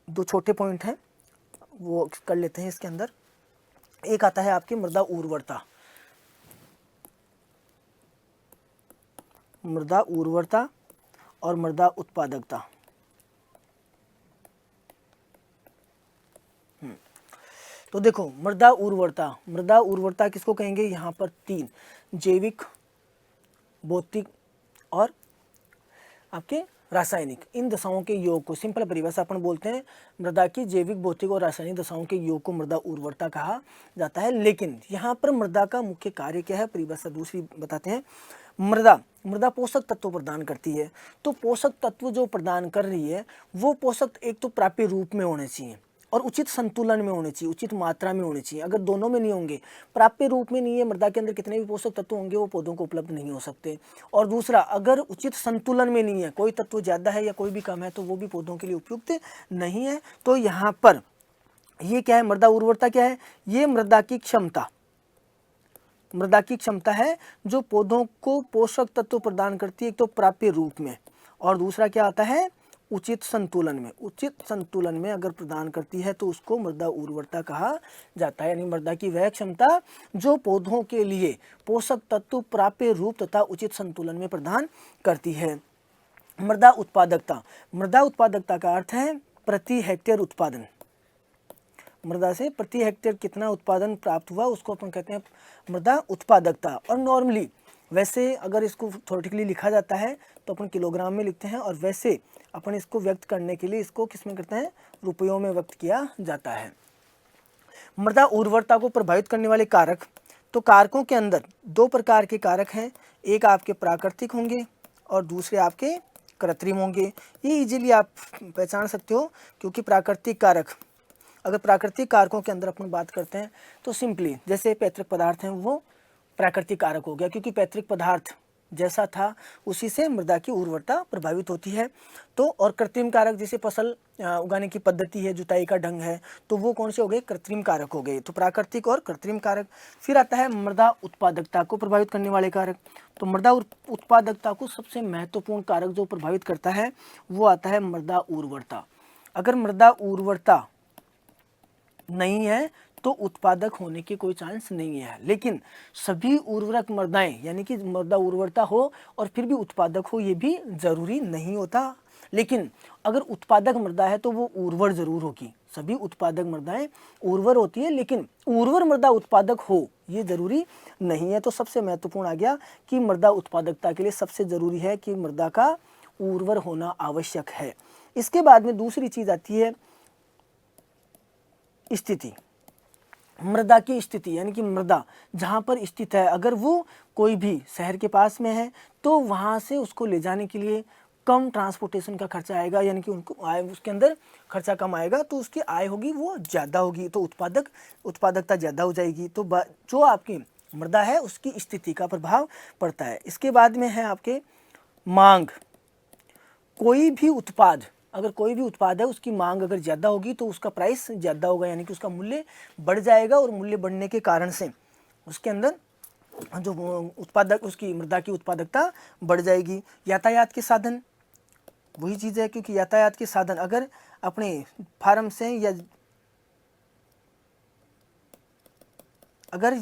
दो छोटे पॉइंट हैं वो कर लेते हैं इसके अंदर। एक आता है आपकी मृदा उर्वरता। मृदा उर्वरता और मृदा उत्पादकता। तो देखो मृदा उर्वरता किसको कहेंगे, यहाँ पर तीन, जैविक, भौतिक और आपके रासायनिक, इन दशाओं के योग को सिंपल परिभाषा अपन बोलते हैं मृदा की जैविक, भौतिक और रासायनिक दशाओं के योग को मृदा उर्वरता कहा जाता है। लेकिन यहाँ पर मृदा का मुख्य कार्य क्या है, परिभाषा दूसरी बताते हैं। मृदा पोषक तत्व प्रदान करती है। तो पोषक तत्व जो प्रदान कर रही है वो पोषक एक तो प्राप्य रूप में होने चाहिए और उचित संतुलन में होने चाहिए, उचित मात्रा में होने चाहिए। अगर दोनों में नहीं होंगे, प्राप्य रूप में नहीं है, मृदा के अंदर कितने भी पोषक तत्व होंगे वो पौधों को उपलब्ध नहीं हो सकते। और दूसरा, अगर उचित संतुलन में नहीं है, कोई तत्व ज़्यादा है या कोई भी कम है, तो वो भी पौधों के लिए उपयुक्त नहीं है। तो यहाँ पर ये क्या है, मृदा उर्वरता क्या है, ये मृदा की क्षमता है जो पौधों को पोषक तत्व प्रदान करती है, एक तो प्राप्य रूप में, और दूसरा क्या आता है, उचित संतुलन में अगर प्रदान करती है तो उसको मृदा उर्वरता कहा जाता है। यानी मृदा की वह क्षमता जो पौधों के लिए पोषक तत्व प्राप्य रूप तथा उचित संतुलन में प्रदान करती है। मृदा उत्पादकता का अर्थ है प्रति हेक्टेयर उत्पादन। मृदा से प्रति हेक्टेयर कितना उत्पादन प्राप्त हुआ उसको अपन कहते हैं मृदा उत्पादकता। और नॉर्मली वैसे अगर इसको थ्योरेटिकली लिखा जाता है तो अपन किलोग्राम में लिखते हैं, और वैसे अपन इसको व्यक्त करने के लिए इसको किस में करते हैं, रुपयों में व्यक्त किया जाता है। मृदा उर्वरता को प्रभावित करने वाले कारक, तो कारकों के अंदर दो प्रकार के कारक हैं, एक आपके प्राकृतिक होंगे और दूसरे आपके कृत्रिम होंगे। ये इजीली आप पहचान सकते हो, क्योंकि प्राकृतिक कारक, अगर प्राकृतिक कारकों के अंदर अपन बात करते हैं तो सिंपली जैसे पैतृक पदार्थ हैं वो प्राकृतिक कारक हो गया, क्योंकि पैतृक पदार्थ जैसा था उसी से मृदा की उर्वरता प्रभावित होती है। तो और कृत्रिम कारक जैसे फसल उगाने की पद्धति है, जुताई का ढंग है, तो वो कौन से हो गए, कृत्रिम कारक हो गए। तो प्राकृतिक और कृत्रिम कारक। फिर आता है मृदा उत्पादकता को प्रभावित करने वाले कारक। तो मृदा उत्पादकता को सबसे महत्वपूर्ण कारक जो प्रभावित करता है वो आता है मृदा उर्वरता। अगर मृदा उर्वरता नहीं है तो उत्पादक होने के कोई चांस नहीं है। लेकिन सभी उर्वरक मृदाएं, यानी कि मृदा उर्वरता हो और फिर भी उत्पादक हो, ये भी जरूरी नहीं होता। लेकिन अगर उत्पादक मृदा है तो वो उर्वर जरूर होगी। सभी उत्पादक मृदाएं उर्वर होती है, लेकिन उर्वर मृदा उत्पादक हो ये जरूरी नहीं है। तो सबसे महत्वपूर्ण आ गया कि मृदा उत्पादकता के लिए सबसे जरूरी है कि मृदा का उर्वर होना आवश्यक है। इसके बाद में दूसरी चीज आती है स्थिति। मृदा की स्थिति, यानी कि मृदा जहाँ पर स्थित है, अगर वो कोई भी शहर के पास में है तो वहाँ से उसको ले जाने के लिए कम ट्रांसपोर्टेशन का खर्चा आएगा, यानी कि उनको आय, उसके अंदर खर्चा कम आएगा, तो उसकी आय होगी वो ज़्यादा होगी, तो उत्पादकता ज़्यादा हो जाएगी। तो जो आपकी मृदा है उसकी स्थिति का प्रभाव पड़ता है। इसके बाद में है आपके मांग। कोई भी उत्पाद, अगर कोई भी उत्पाद है उसकी मांग अगर ज़्यादा होगी तो उसका प्राइस ज़्यादा होगा, यानी कि उसका मूल्य बढ़ जाएगा, और मूल्य बढ़ने के कारण से उसके अंदर जो उत्पादक, उसकी मृदा की उत्पादकता बढ़ जाएगी। यातायात के साधन, वही चीज़ है, क्योंकि यातायात के साधन अगर अपने फार्म से या अगर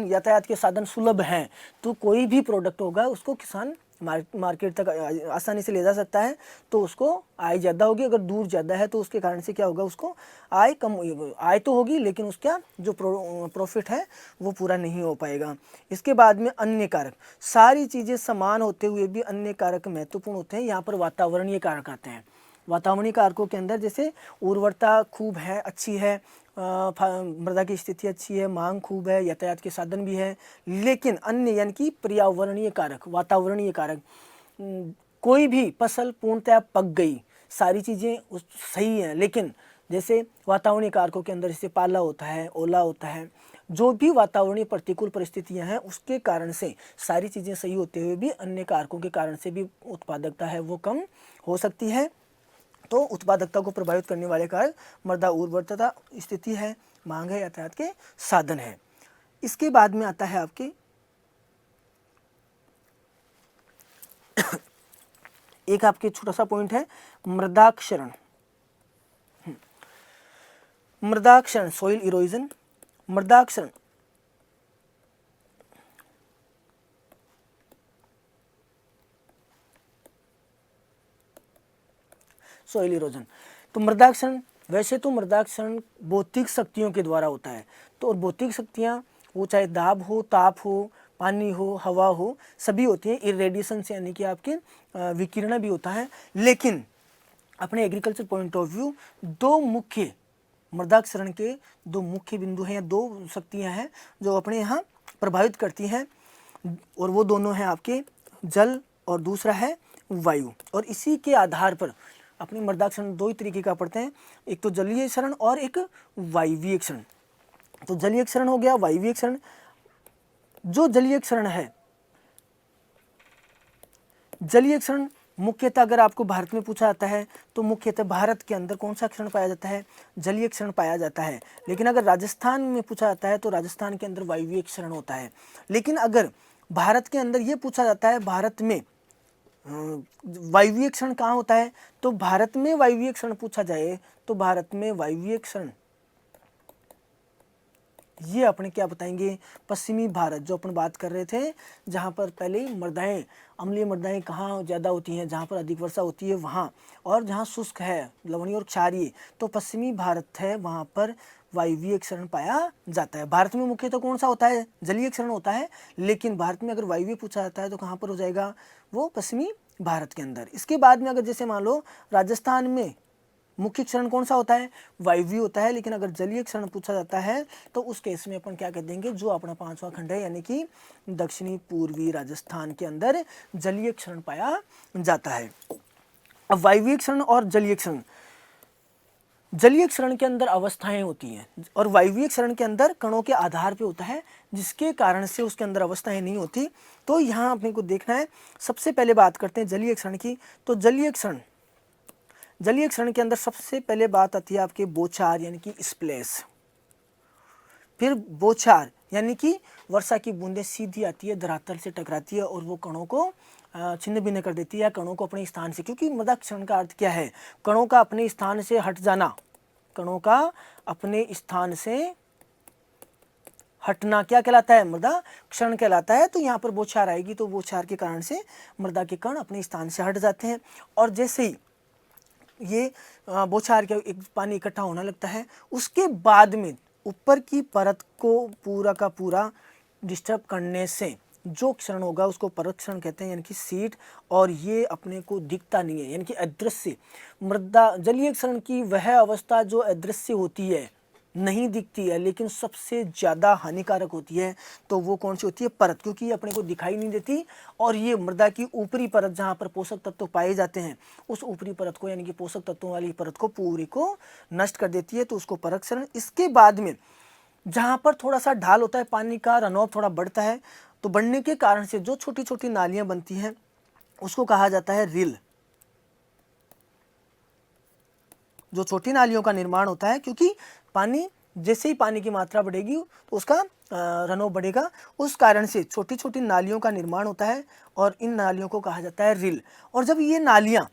यातायात के साधन सुलभ हैं तो कोई भी प्रोडक्ट होगा उसको किसान मार्केट तक आसानी से ले जा सकता है, तो उसको आय ज़्यादा होगी। अगर दूर ज़्यादा है तो उसके कारण से क्या होगा, उसको आय कम, आय तो होगी लेकिन उसका जो प्रॉफिट है वो पूरा नहीं हो पाएगा। इसके बाद में अन्य कारक, सारी चीज़ें समान होते हुए भी अन्य कारक महत्वपूर्ण होते हैं। यहाँ पर वातावरणीय कारक आते हैं। वातावरणीय कारकों के अंदर जैसे उर्वरता खूब है, अच्छी है, मृदा की स्थिति अच्छी है, मांग खूब है, यातायात के साधन भी है, लेकिन अन्य यानी कि पर्यावरणीय कारक, वातावरणीय कारक, कोई भी फसल पूर्णतः पक गई, सारी चीज़ें सही हैं, लेकिन जैसे वातावरणीय कारकों के अंदर जैसे पाला होता है, ओला होता है, जो भी वातावरणीय प्रतिकूल परिस्थितियां हैं उसके कारण से सारी चीज़ें सही होते हुए भी अन्य कारकों के कारण से भी उत्पादकता है वो कम हो सकती है। तो उत्पादकता को प्रभावित करने वाले कारक मृदा उर्वरता स्थिति है, मांग है, यातायात के साधन है। इसके बाद में आता है आपके एक आपके छोटा सा पॉइंट है मृदाक्षरण। मृदाक्षरण सॉइल इरोजन, मृदाक्षरण सॉइल इरोजन। तो मृदाक्षरण, वैसे तो मृदाक्षरण भौतिक शक्तियों के द्वारा होता है, तो और भौतिक शक्तियाँ वो चाहे दाब हो, ताप हो, पानी हो, हवा हो, सभी होती हैं। इरेडिएशन से यानी कि आपके विकिरण भी होता है। लेकिन अपने एग्रीकल्चर पॉइंट ऑफ व्यू दो मुख्य मृदाक्षरण के दो मुख्य बिंदु हैं या दो शक्तियां हैं जो अपने यहाँ प्रभावित करती हैं, और वो दोनों हैं आपके जल और दूसरा है वायु। और इसी के आधार पर अपने मृदाक्षरण दो ही तरीके का पढ़ते हैं, एक तो जलीय क्षरण और एक वायवीय क्षरण। तो जलीय क्षरण हो गया, वायवीय क्षरण। जो जलीय क्षरण है, जलीय क्षरण मुख्यतः अगर आपको भारत में पूछा जाता है तो मुख्यतः भारत के अंदर कौन सा क्षरण पाया जाता है, जलीय क्षरण पाया जाता है। लेकिन अगर राजस्थान में पूछा जाता है तो राजस्थान के अंदर वायवीय क्षरण होता है। लेकिन अगर भारत के अंदर ये पूछा जाता है भारत में वायवीय क्षरण कहाँ होता है, तो भारत में वायवीय क्षरण पूछा जाए तो भारत में वायवीय क्षरण ये अपने क्या बताएंगे, पश्चिमी भारत जो अपन बात कर रहे थे, जहाँ पर पहले मृदाएं, अम्लीय मृदाएं कहाँ ज़्यादा होती हैं, जहाँ पर अधिक वर्षा होती है वहाँ, और जहाँ शुष्क है, लवणीय और क्षारीय, तो पश्चिमी भारत है वहाँ पर वायवीय क्षरण पाया जाता है। भारत में मुख्यतः कौन सा होता है, जलीय क्षरण होता है। लेकिन भारत में अगर वायवीय पूछा जाता है तो कहाँ पर हो जाएगा, वो पश्चिमी भारत के अंदर। इसके बाद में अगर जैसे मान लो राजस्थान में मुख्य क्षरण कौन सा होता है, वायवीय होता है। लेकिन अगर जलीय क्षरण पूछा जाता है तो उस केस में अपन क्या कह देंगे, जो अपना 5वां खंड है यानी कि दक्षिणी पूर्वी राजस्थान के अंदर जलीय क्षरण पाया जाता है। अब वायवीय क्षरण और जलीय क्षरण, जलीय क्षरण के अंदर अवस्थाएं होती हैं और वायवीय क्षरण के अंदर कणों के आधार पे होता है, जिसके कारण से उसके अंदर अवस्थाएं नहीं होती। तो यहाँ अपने को देखना है, सबसे पहले बात करते हैं जलीय क्षरण की। तो जलीय क्षरण के अंदर सबसे पहले बात आती है आपके बोछार यानी कि स्प्लैश। फिर बोछार यानी कि वर्षा की बूंदें सीधी आती है, धरातल से टकराती है और वो कणों को छिन्न भिन्न कर देती है, या कणों को अपने स्थान से, क्योंकि मृदा क्षरण का अर्थ क्या है, कणों का अपने स्थान से हट जाना, कणों का अपने स्थान से हटना क्या कहलाता है, मृदा क्षरण कहलाता है। तो यहाँ पर बोछार आएगी तो बोछार के कारण से मृदा के कण अपने स्थान से हट जाते हैं, और जैसे ही ये बौछार के एक पानी इकट्ठा होने लगता है, उसके बाद में ऊपर की परत को पूरा का पूरा डिस्टर्ब करने से जो क्षरण होगा उसको परत क्षरण कहते हैं, यानी कि सीट, और ये अपने को दिखता नहीं है, यानी कि अदृश्य। मृदा जलीय क्षरण की वह अवस्था जो अदृश्य होती है, नहीं दिखती है, लेकिन सबसे ज़्यादा हानिकारक होती है, तो वो कौन सी होती है, परत, क्योंकि ये अपने को दिखाई नहीं देती, और ये मृदा की ऊपरी परत जहाँ पर पोषक तत्व पाए जाते हैं, उस ऊपरी परत को यानी कि पोषक तत्वों वाली परत को पूरी को नष्ट कर देती है, तो उसको परत क्षरण। इसके बाद में जहाँ पर थोड़ा सा ढाल होता है, पानी का रनऑफ थोड़ा बढ़ता है, तो बढ़ने के कारण से जो छोटी छोटी नालियाँ बनती हैं उसको कहा जाता है रिल। जो छोटी नालियों का निर्माण होता है, क्योंकि पानी जैसे ही पानी की मात्रा बढ़ेगी तो उसका रनऑफ बढ़ेगा, उस कारण से छोटी छोटी नालियों का निर्माण होता है और इन नालियों को कहा जाता है रिल। और जब ये नालियाँ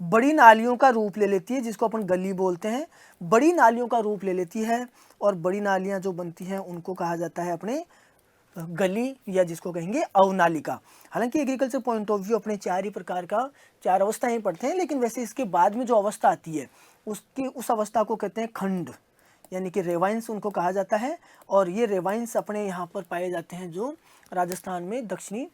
बड़ी नालियों का रूप ले लेती है, जिसको अपन गली बोलते हैं, बड़ी नालियों का रूप ले लेती है, और बड़ी नालियाँ जो बनती हैं उनको कहा जाता है अपने गली, या जिसको कहेंगे अवनालिका। हालांकि एग्रीकल्चर पॉइंट ऑफ व्यू अपने चार ही प्रकार का, चार अवस्थाएं पढ़ते हैं, लेकिन वैसे इसके बाद में जो अवस्था आती है उस अवस्था को कहते हैं खंड, यानी कि रेवाइंस उनको कहा जाता है। और ये रेवाइंस अपने यहाँ पर पाए जाते हैं जो राजस्थान में दक्षिणी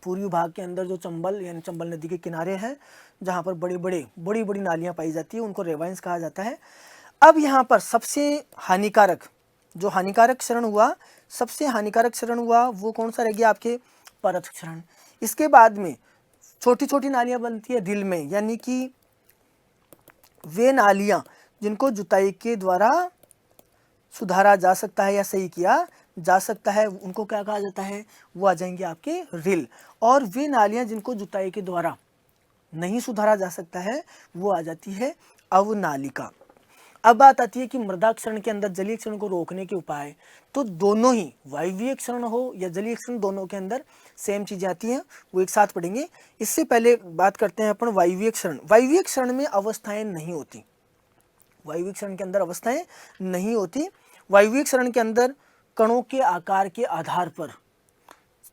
पूर्वी भाग के अंदर जो चंबल यानी चंबल नदी के किनारे हैं, जहाँ पर बड़ी बड़ी नालियाँ पाई जाती है, उनको रेवाइंस कहा जाता है। अब यहाँ पर सबसे हानिकारक क्षरण हुआ, सबसे हानिकारक क्षरण हुआ वो कौन सा रह गया आपके, परत क्षरण। इसके बाद में छोटी छोटी नालियाँ बनती है रिल में, यानी कि वे नालियाँ जिनको जुताई के द्वारा सुधारा जा सकता है या सही किया जा सकता है, उनको क्या कहा जाता है, वो आ जाएंगे आपके रिल। और वे नालियाँ जिनको जुताई के द्वारा नहीं सुधारा जा सकता है, वो आ जाती है अवनालिका। अब बात आती है कि मृदा क्षरण के अंदर जलीय क्षरण को रोकने के उपाय। तो दोनों ही, वायवीय क्षरण हो या जलीय क्षरण, दोनों के अंदर सेम चीजें आती हैं, वो एक साथ पढ़ेंगे। इससे पहले बात करते हैं अपन वायवीय क्षरण। वायवीय क्षरण में अवस्थाएं नहीं होती, वायवीय क्षरण के अंदर अवस्थाएं नहीं होती। वायवीय क्षरण के अंदर कणों के आकार के आधार पर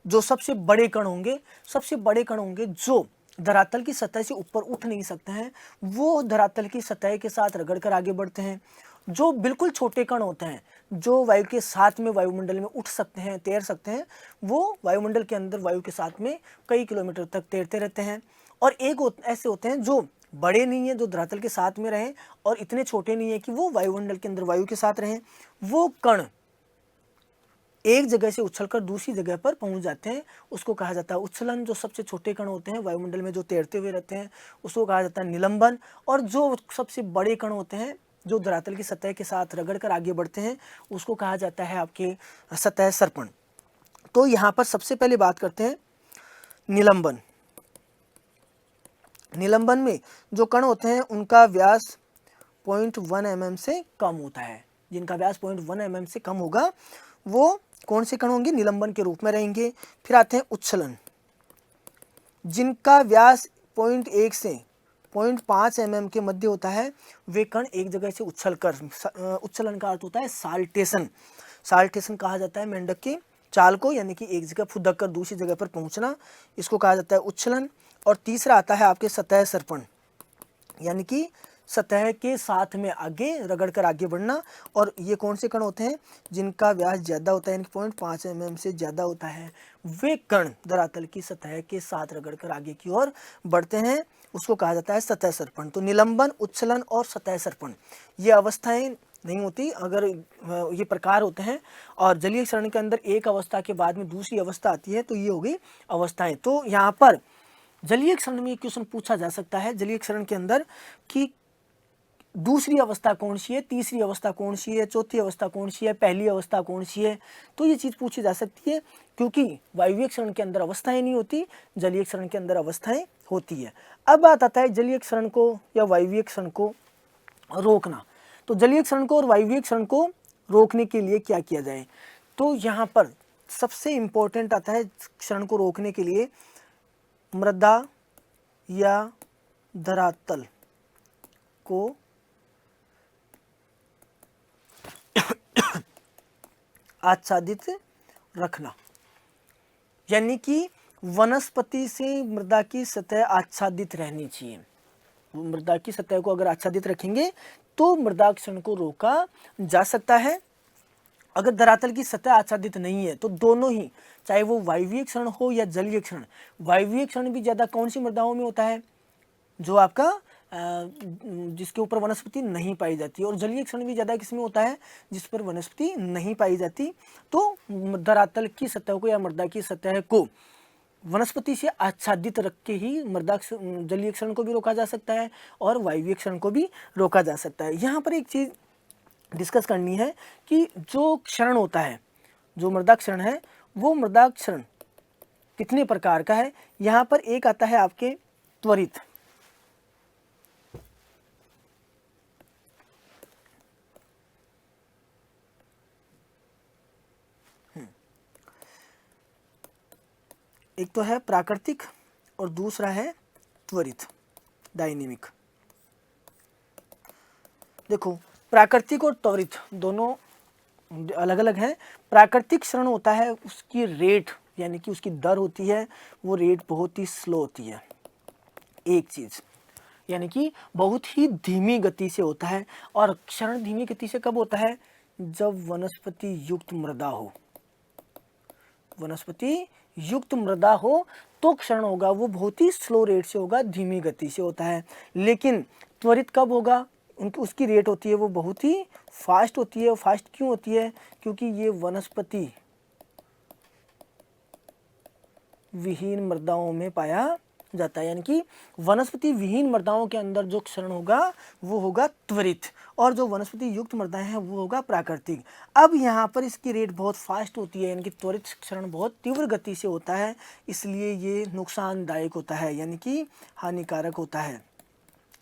जो सबसे बड़े कण होंगे, सबसे बड़े कण होंगे जो धरातल की सतह से ऊपर उठ नहीं सकते हैं, वो धरातल की सतह के साथ रगड़कर आगे बढ़ते हैं। जो बिल्कुल छोटे कण होते हैं, जो वायु के साथ में वायुमंडल में उठ सकते हैं, तैर सकते हैं, वो वायुमंडल के अंदर वायु के साथ में कई किलोमीटर तक तैरते रहते हैं। और एक ऐसे होते हैं जो बड़े नहीं है, जो धरातल के साथ में रहें, और इतने छोटे नहीं है कि वो वायुमंडल के अंदर वायु के साथ रहें। वो कण एक जगह से उछलकर दूसरी जगह पर पहुंच जाते हैं, उसको कहा जाता है उच्छलन। जो सबसे छोटे कण होते हैं वायुमंडल में जो तैरते हुए रहते हैं, उसको कहा जाता है निलंबन। और जो सबसे बड़े कण होते हैं जो धरातल की सतह के साथ रगड़कर आगे बढ़ते हैं, उसको कहा जाता है आपके सतह सर्पण। तो यहाँ पर सबसे पहले बात करते हैं निलंबन। निलंबन में जो कण होते हैं उनका व्यास 0.1 mm से कम होता है। जिनका व्यास 0.1 mm से कम होगा वो कौन से कण होंगे, निलंबन के रूप में रहेंगे। फिर आते हैं उच्छलन। जिनका व्यास 0.1 से 0.5 mm के मध्य होता है, वे कण एक जगह से उछलकर, उच्छलन का अर्थ होता है साल्टेशन। साल्टेशन कहा जाता है मेंढक के चाल को, यानी कि एक जगह फुदक कर दूसरी जगह पर पहुंचना, इसको कहा जाता है उच्छलन। और तीसरा आता है आपके सतह सर्पण, यानी कि सतह के साथ में आगे रगड़कर आगे बढ़ना। और ये कौन से कण होते हैं, जिनका व्यास ज़्यादा होता है, यानी कि 0.5 mm से ज़्यादा होता है, वे कण धरातल की सतह के साथ रगड़कर आगे की ओर बढ़ते हैं, उसको कहा जाता है सतह सर्पण। तो निलंबन, उच्छलन और सतह सर्पण ये अवस्थाएं नहीं होती, अगर ये प्रकार होते हैं। और जलीय क्षरण के अंदर एक अवस्था के बाद में दूसरी अवस्था आती है, तो ये हो गई अवस्थाएं। तो यहाँ पर जलीय क्षरण में क्वेश्चन पूछा जा सकता है जलीय क्षरण के अंदर कि दूसरी अवस्था कौन सी है, तीसरी अवस्था कौन सी है, चौथी अवस्था कौन सी है, पहली अवस्था कौन सी है। तो ये चीज़ पूछी जा सकती है, क्योंकि वायवीय क्षरण के अंदर अवस्थाएं नहीं होती, जलीय क्षरण के अंदर अवस्थाएं होती है। अब बात आता है जलीय क्षरण को या वायवीय क्षरण को रोकना। तो जलीय क्षरण को और वायवीय क्षरण को रोकने के लिए क्या किया जाए। तो यहाँ पर सबसे इम्पोर्टेंट आता है क्षरण को रोकने के लिए मृदा या धरातल को आच्छादित रखना, यानी कि वनस्पति से मृदा की सतह आच्छादित रहनी चाहिए। मृदा की सतह को अगर आच्छादित रखेंगे तो मृदा क्षरण को रोका जा सकता है। अगर धरातल की सतह आच्छादित नहीं है तो दोनों ही, चाहे वो वायवीय क्षरण हो या जलीय क्षरण, वायवीय क्षरण भी ज़्यादा कौन सी मृदाओं में होता है, जो आपका जिसके ऊपर वनस्पति नहीं पाई जाती, और जलीय क्षरण भी ज़्यादा किसमें होता है, जिस पर वनस्पति नहीं पाई जाती। तो धरातल की सतह को या मृदा की सतह को वनस्पति से आच्छादित रख के ही मृदा जलीय क्षरण को भी रोका जा सकता है और वायवीय क्षरण को भी रोका जा सकता है। यहाँ पर एक चीज़ डिस्कस करनी है कि जो क्षरण होता है, जो मृदा क्षरण है, वो मृदा क्षरण कितने प्रकार का है। यहाँ पर एक आता है आपके त्वरित, एक तो है प्राकृतिक और दूसरा है त्वरित, डायनेमिक। देखो, प्राकृतिक और त्वरित दोनों अलग अलग हैं। प्राकृतिक क्षरण होता है, उसकी रेट यानी कि उसकी दर होती है, वो रेट बहुत ही स्लो होती है। एक चीज़ यानी कि बहुत ही धीमी गति से होता है। और क्षरण धीमी गति से कब होता है, जब वनस्पति युक्त मृदा हो। वनस्पति युक्त मृदा हो तो क्षरण होगा, वो बहुत ही स्लो रेट से होगा, धीमी गति से होता है। लेकिन त्वरित कब होगा, उनकी उसकी रेट होती है वो बहुत ही फास्ट होती है। फास्ट क्यों होती है, क्योंकि ये वनस्पति विहीन मृदाओं में पाया जाता है, यानी कि वनस्पति विहीन मृदाओं के अंदर जो क्षरण होगा वो होगा त्वरित, और जो वनस्पति युक्त मृदाएं हैं वो होगा प्राकृतिक। अब यहाँ पर इसकी रेट बहुत फास्ट होती है, यानी कि त्वरित क्षरण बहुत तीव्र गति से होता है, इसलिए ये नुकसानदायक होता है, यानी कि हानिकारक होता है।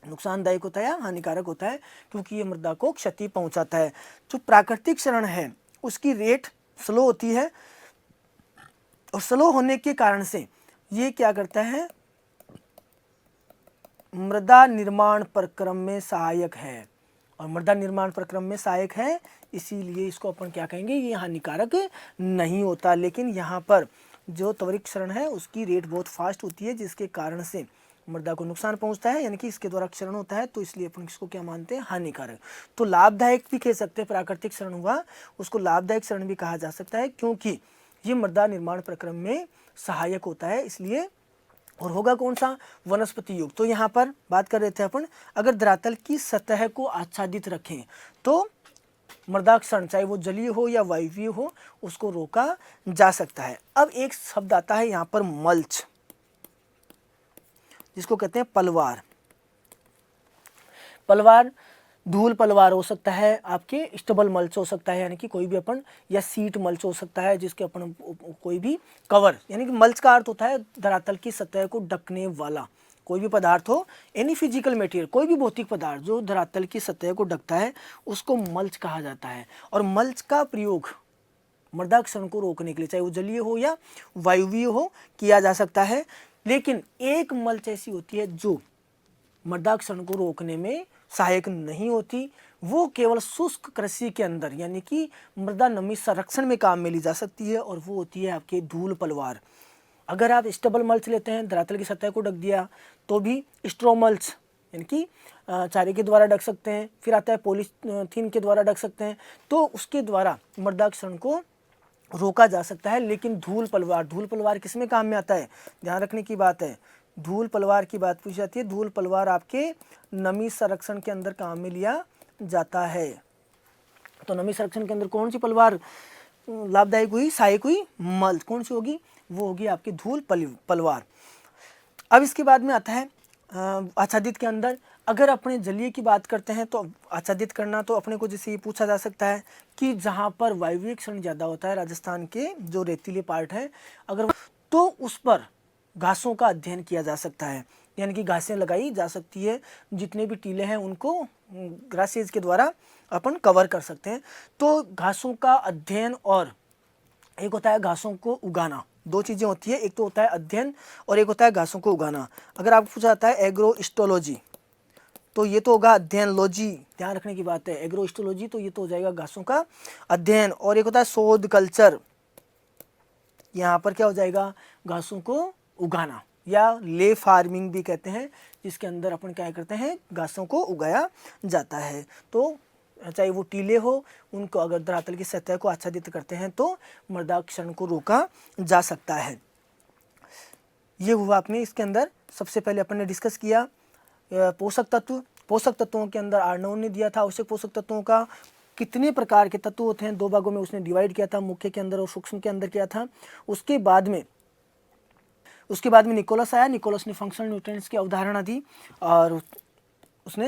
नुकसानदायक होता है या हानिकारक होता है, क्योंकि ये मृदा को क्षति पहुंचाता है। जो प्राकृतिक क्षरण है उसकी रेट स्लो होती है, और स्लो होने के कारण से ये क्या करता है, मृदा निर्माण प्रक्रम में सहायक है, और मृदा निर्माण प्रक्रम में सहायक है, इसीलिए इसको अपन क्या कहेंगे, ये हानिकारक नहीं होता। लेकिन यहाँ पर जो त्वरित क्षरण है उसकी रेट बहुत फास्ट होती है, जिसके कारण से मृदा को नुकसान पहुंचता है, यानी कि इसके द्वारा क्षरण होता है, तो इसलिए अपन इसको क्या मानते हैं, हानिकारक। तो लाभदायक भी कह सकते हैं, प्राकृतिक क्षरण हुआ उसको लाभदायक क्षरण भी कहा जा सकता है, क्योंकि ये मृदा निर्माण प्रक्रम में सहायक होता है, इसलिए। और होगा कौन सा, वनस्पति युग। तो यहाँ पर बात कर रहे थे अपन, अगर धरातल की सतह को आच्छादित रखें तो मृदा क्षरण, चाहे वो जलीय हो या वायवीय हो, उसको रोका जा सकता है। अब एक शब्द आता है यहाँ पर मल्च, जिसको कहते हैं पलवार। पलवार धूल पलवार हो सकता है, आपके स्टबल मल्च हो सकता है, यानी कि कोई भी अपन, या सीट मल्च हो सकता है, जिसके अपन कोई भी कवर, यानी कि मल्च का अर्थ होता है धरातल की सतह को ढकने वाला कोई भी पदार्थ हो, एनी फिजिकल मटेरियल, कोई भी भौतिक पदार्थ जो धरातल की सतह को ढकता है उसको मल्च कहा जाता है। और मल्च का प्रयोग मृदा क्षरण को रोकने के लिए, चाहे वो जलीय हो या वायवीय हो, किया जा सकता है। लेकिन एक मल्च ऐसी होती है जो मृदा क्षरण को रोकने में सहायक नहीं होती, वो केवल शुष्क कृषि के अंदर, यानी कि मृदा नमी संरक्षण में काम में ली जा सकती है, और वो होती है आपके धूल पलवार। अगर आप स्टबल मल्च लेते हैं, धरातल की सतह को ढक दिया, तो भी स्ट्रो मल्च, यानी कि चारे के द्वारा ढक सकते हैं, फिर आता है पॉलीथीन के द्वारा ढक सकते हैं, तो उसके द्वारा मृदा क्षरण को रोका जा सकता है। लेकिन धूल पलवार किस में काम में आता है, ध्यान रखने की बात है, धूल पलवार की बात पूछी जाती है। धूल पलवार आपके नमी संरक्षण के अंदर काम में लिया जाता है। तो नमी संरक्षण के अंदर कौन सी पलवार लाभदायक हुई, सहायक हुई, मल्च कौन सी होगी, वो होगी आपकी धूल पलवार। अब इसके बाद में आता है आच्छादित के अंदर, अगर अपने जलीय की बात करते हैं तो आच्छादित करना, तो अपने को जैसे ये पूछा जा सकता है कि जहाँ पर वायवीय क्षरण ज़्यादा होता है, राजस्थान के जो रेतीले पार्ट है, अगर तो उस पर घासों का अध्ययन किया जा सकता है, यानी कि घासें लगाई जा सकती है, जितने भी टीले हैं उनको ग्रासेज के द्वारा अपन कवर कर सकते हैं। तो घासों का अध्ययन और एक होता है घासों को उगाना, दो चीज़ें होती है, एक तो होता है अध्ययन और एक होता है घासों को उगाना। अगर आपको पूछा जाता है एग्रोइस्टोलॉजी, तो ये तो होगा अध्ययन, लॉजी ध्यान रखने की बात है, एग्रोइस्टोलॉजी तो ये तो हो जाएगा घासों का अध्ययन, और एक होता है शोध कल्चर, यहाँ पर क्या हो जाएगा, घासों को उगाना, या ले फार्मिंग भी कहते हैं, जिसके अंदर अपन क्या करते हैं, घासों को उगाया जाता है। तो चाहे वो टीले हो, उनको अगर धरातल की सतह को आच्छादित करते हैं तो मृदा क्षरण को रोका जा सकता है। ये हुआ अपने इसके अंदर सबसे पहले अपन ने डिस्कस किया पोषक तत्वों के अंदर आर्नोन ने दिया था आवश्यक पोषक तत्वों का कितने प्रकार के तत्व होते हैं, दो भागों में उसने डिवाइड किया था, मुख्य के अंदर और सूक्ष्म के अंदर किया था। उसके बाद में निकोलस आया, निकोलस ने फंक्शनल न्यूट्रिएंट्स की अवधारणा दी, और उसने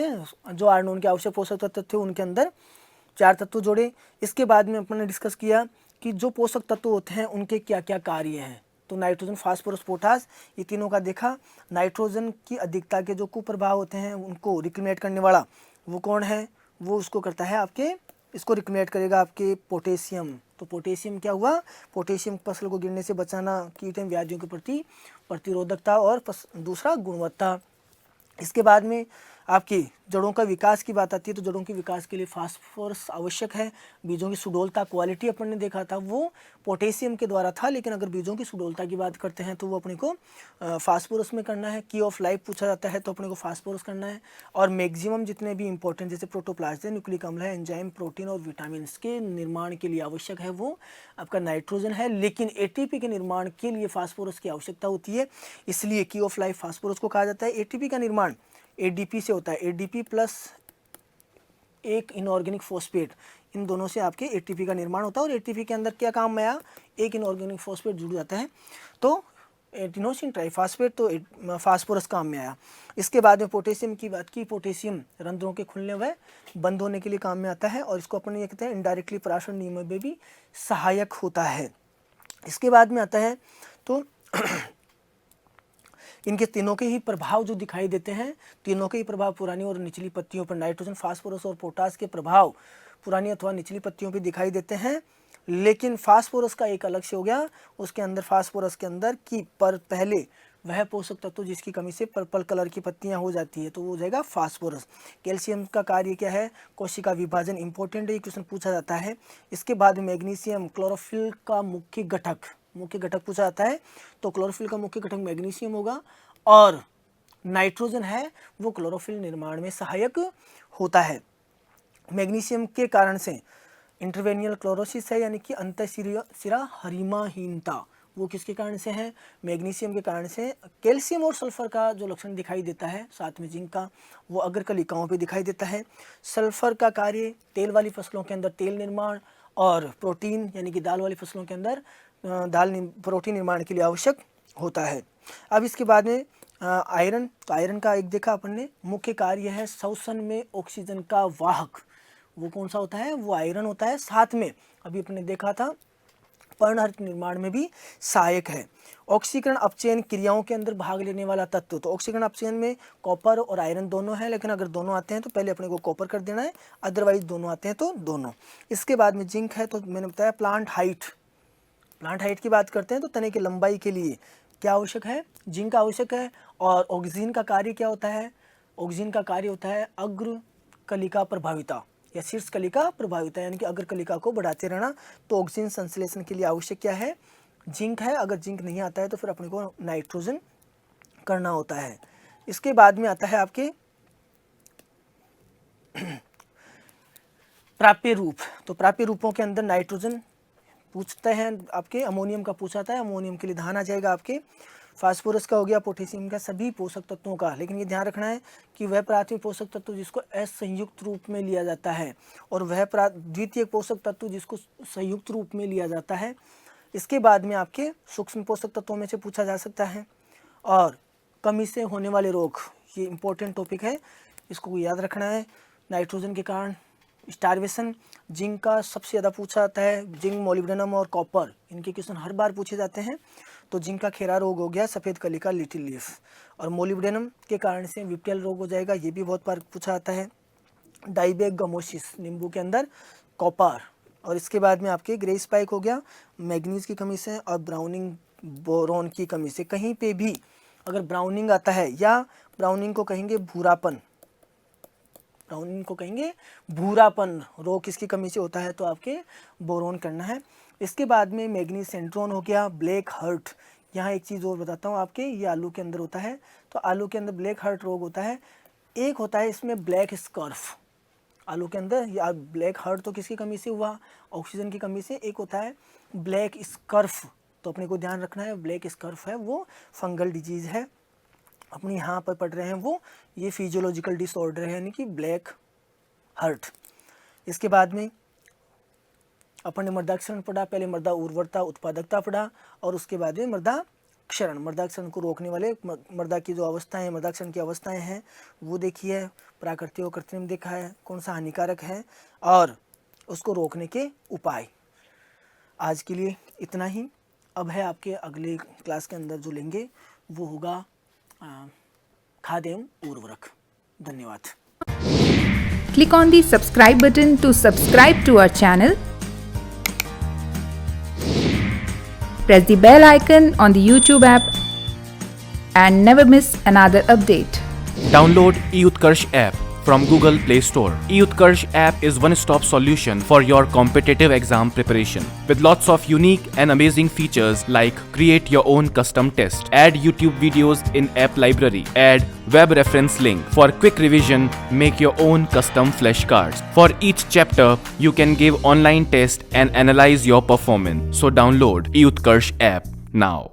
जो आर्नोन के आवश्यक पोषक तत्व थे उनके अंदर 4 तत्व जोड़े। इसके बाद में अपन ने डिस्कस किया कि जो पोषक तत्व होते हैं उनके क्या क्या कार्य हैं, तो नाइट्रोजन, फास्फोरस, पोटास, ये तीनों का देखा। नाइट्रोजन की अधिकता के जो कुप्रभाव होते हैं उनको रिक्लेमेट करने वाला वो कौन है, वो उसको करता है आपके, इसको रिक्लेमेट करेगा आपके पोटेशियम। तो पोटेशियम क्या हुआ, पोटेशियम फसल को गिरने से बचाना, कीट एवं व्याधियों के प्रति प्रतिरोधकता, और दूसरा गुणवत्ता। इसके बाद में आपकी जड़ों का विकास की बात आती है, तो जड़ों के विकास के लिए फास्फोरस आवश्यक है। बीजों की सुडौलता, क्वालिटी अपन ने देखा था वो पोटेशियम के द्वारा था, लेकिन अगर बीजों की सुडौलता की बात करते हैं तो वो अपने को फास्फोरस में करना है। की ऑफ लाइफ पूछा जाता है तो अपने को फास्फोरस करना है। और मैक्सिमम जितने भी इंपॉर्टेंट जैसे प्रोटोप्लास्ट है, न्यूक्लिक अम्ल है, एंजाइम, प्रोटीन और विटामिन के निर्माण के लिए आवश्यक है वो आपका नाइट्रोजन है। लेकिन एटीपी के निर्माण के लिए फास्फोरस की आवश्यकता होती है, इसलिए की ऑफ लाइफ फास्फोरस को कहा जाता है। एटीपी का निर्माण एडीपी से होता है, एडीपी प्लस एक इनऑर्गेनिक फॉस्फेट, इन दोनों से आपके एटीपी का निर्माण होता है। और एटीपी के अंदर क्या काम आया, एक इनऑर्गेनिक फॉस्फेट जुड़ जाता है तो एडिनोसिन ट्राइफॉस्फेट, तो फास्फोरस काम में आया। इसके बाद में पोटेशियम की बात की, पोटेशियम रंध्रों के खुलने व बंद होने के लिए काम में आता है और इसको अपन ये कहते हैं इनडायरेक्टली पराशर नियमन में भी सहायक होता है। इसके बाद में आता है तो इनके तीनों के ही प्रभाव जो दिखाई देते हैं, तीनों के ही प्रभाव पुरानी और निचली पत्तियों पर, नाइट्रोजन, फास्फोरस और पोटास के प्रभाव पुरानी अथवा निचली पत्तियों पर दिखाई देते हैं। लेकिन फास्फोरस का एक अलग से हो गया, उसके अंदर फास्फोरस के अंदर की पर पहले वह पोषक तत्व जिसकी कमी से पर्पल कलर की पत्तियां हो जाती है तो वो हो जाएगा फास्फोरस। कैल्शियम का कार्य क्या है, कोशिका विभाजन, इंपॉर्टेंट है, ये क्वेश्चन पूछा जाता है। इसके बाद मैग्नीशियम, क्लोरोफिल का मुख्य घटक पूछा जाता है, तो क्लोरोफिल का मुख्य घटक मैग्नीशियम होगा और नाइट्रोजन है वो क्लोरोफिल निर्माण में सहायक होता है। मैग्नीशियम के कारण से इंटरवेनियल क्लोरोसिस है, यानी कि अंतःशिरा हरिमाहीनता, वो किसके कारण से है, मैग्नीशियम के कारण से। कैल्शियम और सल्फर का जो लक्षण दिखाई देता है, साथ में जिंक का, वो अग्र कलिकाओं पे दिखाई देता है। सल्फर का कार्य तेल वाली फसलों के अंदर तेल निर्माण और प्रोटीन यानी कि दाल वाली फसलों के अंदर प्रोटीन निर्माण के लिए आवश्यक होता है। अब इसके बाद में आयरन, तो आयरन का एक देखा अपन ने, मुख्य कार्य है श्वसन में ऑक्सीजन का वाहक, वो कौन सा होता है, वो आयरन होता है। साथ में अभी अपने देखा था पर्णहरित निर्माण में भी सहायक है। ऑक्सीकरण अपचयन क्रियाओं के अंदर भाग लेने वाला तत्व, तो ऑक्सीकरण अपचयन में कॉपर और आयरन दोनों है, लेकिन अगर दोनों आते हैं तो पहले अपने को कॉपर कर देना है, अदरवाइज दोनों आते हैं तो दोनों। इसके बाद में जिंक है, तो मैंने बताया प्लांट हाइट की बात करते हैं तो तने की लंबाई के लिए क्या आवश्यक है, जिंक आवश्यक है। और ऑक्सीजन का कार्य क्या होता है, ऑक्सीजन का कार्य होता है अग्र कलिका प्रभाविता या शीर्ष कलिका प्रभाविता, यानी कि अग्र कलिका को बढ़ाते रहना। तो ऑक्सीजन संश्लेषण के लिए आवश्यक क्या है, जिंक है। अगर जिंक नहीं आता है तो फिर अपने को नाइट्रोजन करना होता है। इसके बाद में आता है आपके प्राप्य रूप, तो प्राप्य रूपों के अंदर नाइट्रोजन पूछते हैं, आपके अमोनियम का पूछा था, अमोनियम के लिए धान आ जाएगा आपके, फास्फोरस का हो गया, पोटेशियम का, सभी पोषक तत्वों का। लेकिन ये ध्यान रखना है कि वह प्राथमिक पोषक तत्व जिसको असंयुक्त रूप में लिया जाता है और वह द्वितीय पोषक तत्व जिसको संयुक्त रूप में लिया जाता है। इसके बाद में आपके सूक्ष्म पोषक तत्वों में से पूछा जा सकता है। और कमी से होने वाले रोग, ये इंपॉर्टेंट टॉपिक है, इसको याद रखना है। नाइट्रोजन के कारण स्टार्वेशन, जिंक का सबसे ज़्यादा पूछा जाता है, जिंक, मोलिब्डेनम और कॉपर, इनके क्वेश्चन हर बार पूछे जाते हैं। तो जिंक का खेरा रोग हो गया, सफ़ेद कलिका, लिटिल लीफ, और मोलिब्डेनम के कारण से विप्टियल रोग हो जाएगा, ये भी बहुत बार पूछा जाता है। डाइबेक गमोसिस, नींबू के अंदर कॉपर। और इसके बाद में आपके ग्रे स्पाइक हो गया, मैग्नीज की कमी से और ब्राउनिंग बोरोन की कमी से। कहीं पे भी अगर ब्राउनिंग आता है या ब्राउनिंग को कहेंगे भूरापन, भूरापन रोग किसकी कमी से होता है, तो आपके बोरोन करना है। इसके बाद में मैग्नीज सेंट्रोन हो गया, ब्लैक हार्ट। यहाँ एक चीज़ और बताता हूँ आपके, ये आलू के अंदर होता है, तो आलू के अंदर ब्लैक हार्ट रोग होता है। एक होता है इसमें ब्लैक स्कर्फ, आलू के अंदर, या ब्लैक हार्ट तो किसकी कमी से हुआ, ऑक्सीजन की कमी से। एक होता है ब्लैक स्कर्फ, तो अपने को ध्यान रखना है, ब्लैक स्कर्फ है वो फंगल डिजीज़ है, अपने यहाँ पर पढ़ रहे हैं वो, ये फिजियोलॉजिकल डिसऑर्डर है, यानी कि ब्लैक हार्ट। इसके बाद में अपन ने मृदाक्षरण पढ़ा, पहले मृदा उर्वरता उत्पादकता पढ़ा और उसके बाद में मृदाक्षरण, मृदाक्षरण को रोकने वाले मृदा की जो अवस्थाएं, मृदाक्षरण की अवस्थाएं हैं वो देखी है, प्राकृतिक और कृत्रिम देखा है, कौन सा हानिकारक है और उसको रोकने के उपाय। आज के लिए इतना ही। अब है आपके अगले क्लास के अंदर जो लेंगे वो होगा खाद्य एवं उर्वरक। धन्यवाद।
Click on the subscribe button to subscribe to our channel. Press the bell icon on the YouTube app and never miss another update.
Download eUtkarsh app from Google Play Store. eUtkarsh app is one-stop solution for your competitive exam preparation. With lots of unique and amazing features like create your own custom test, add YouTube videos in app library, add web reference link. For quick revision, make your own custom flashcards. For each chapter, you can give online test and analyze your performance. So download eUtkarsh app now.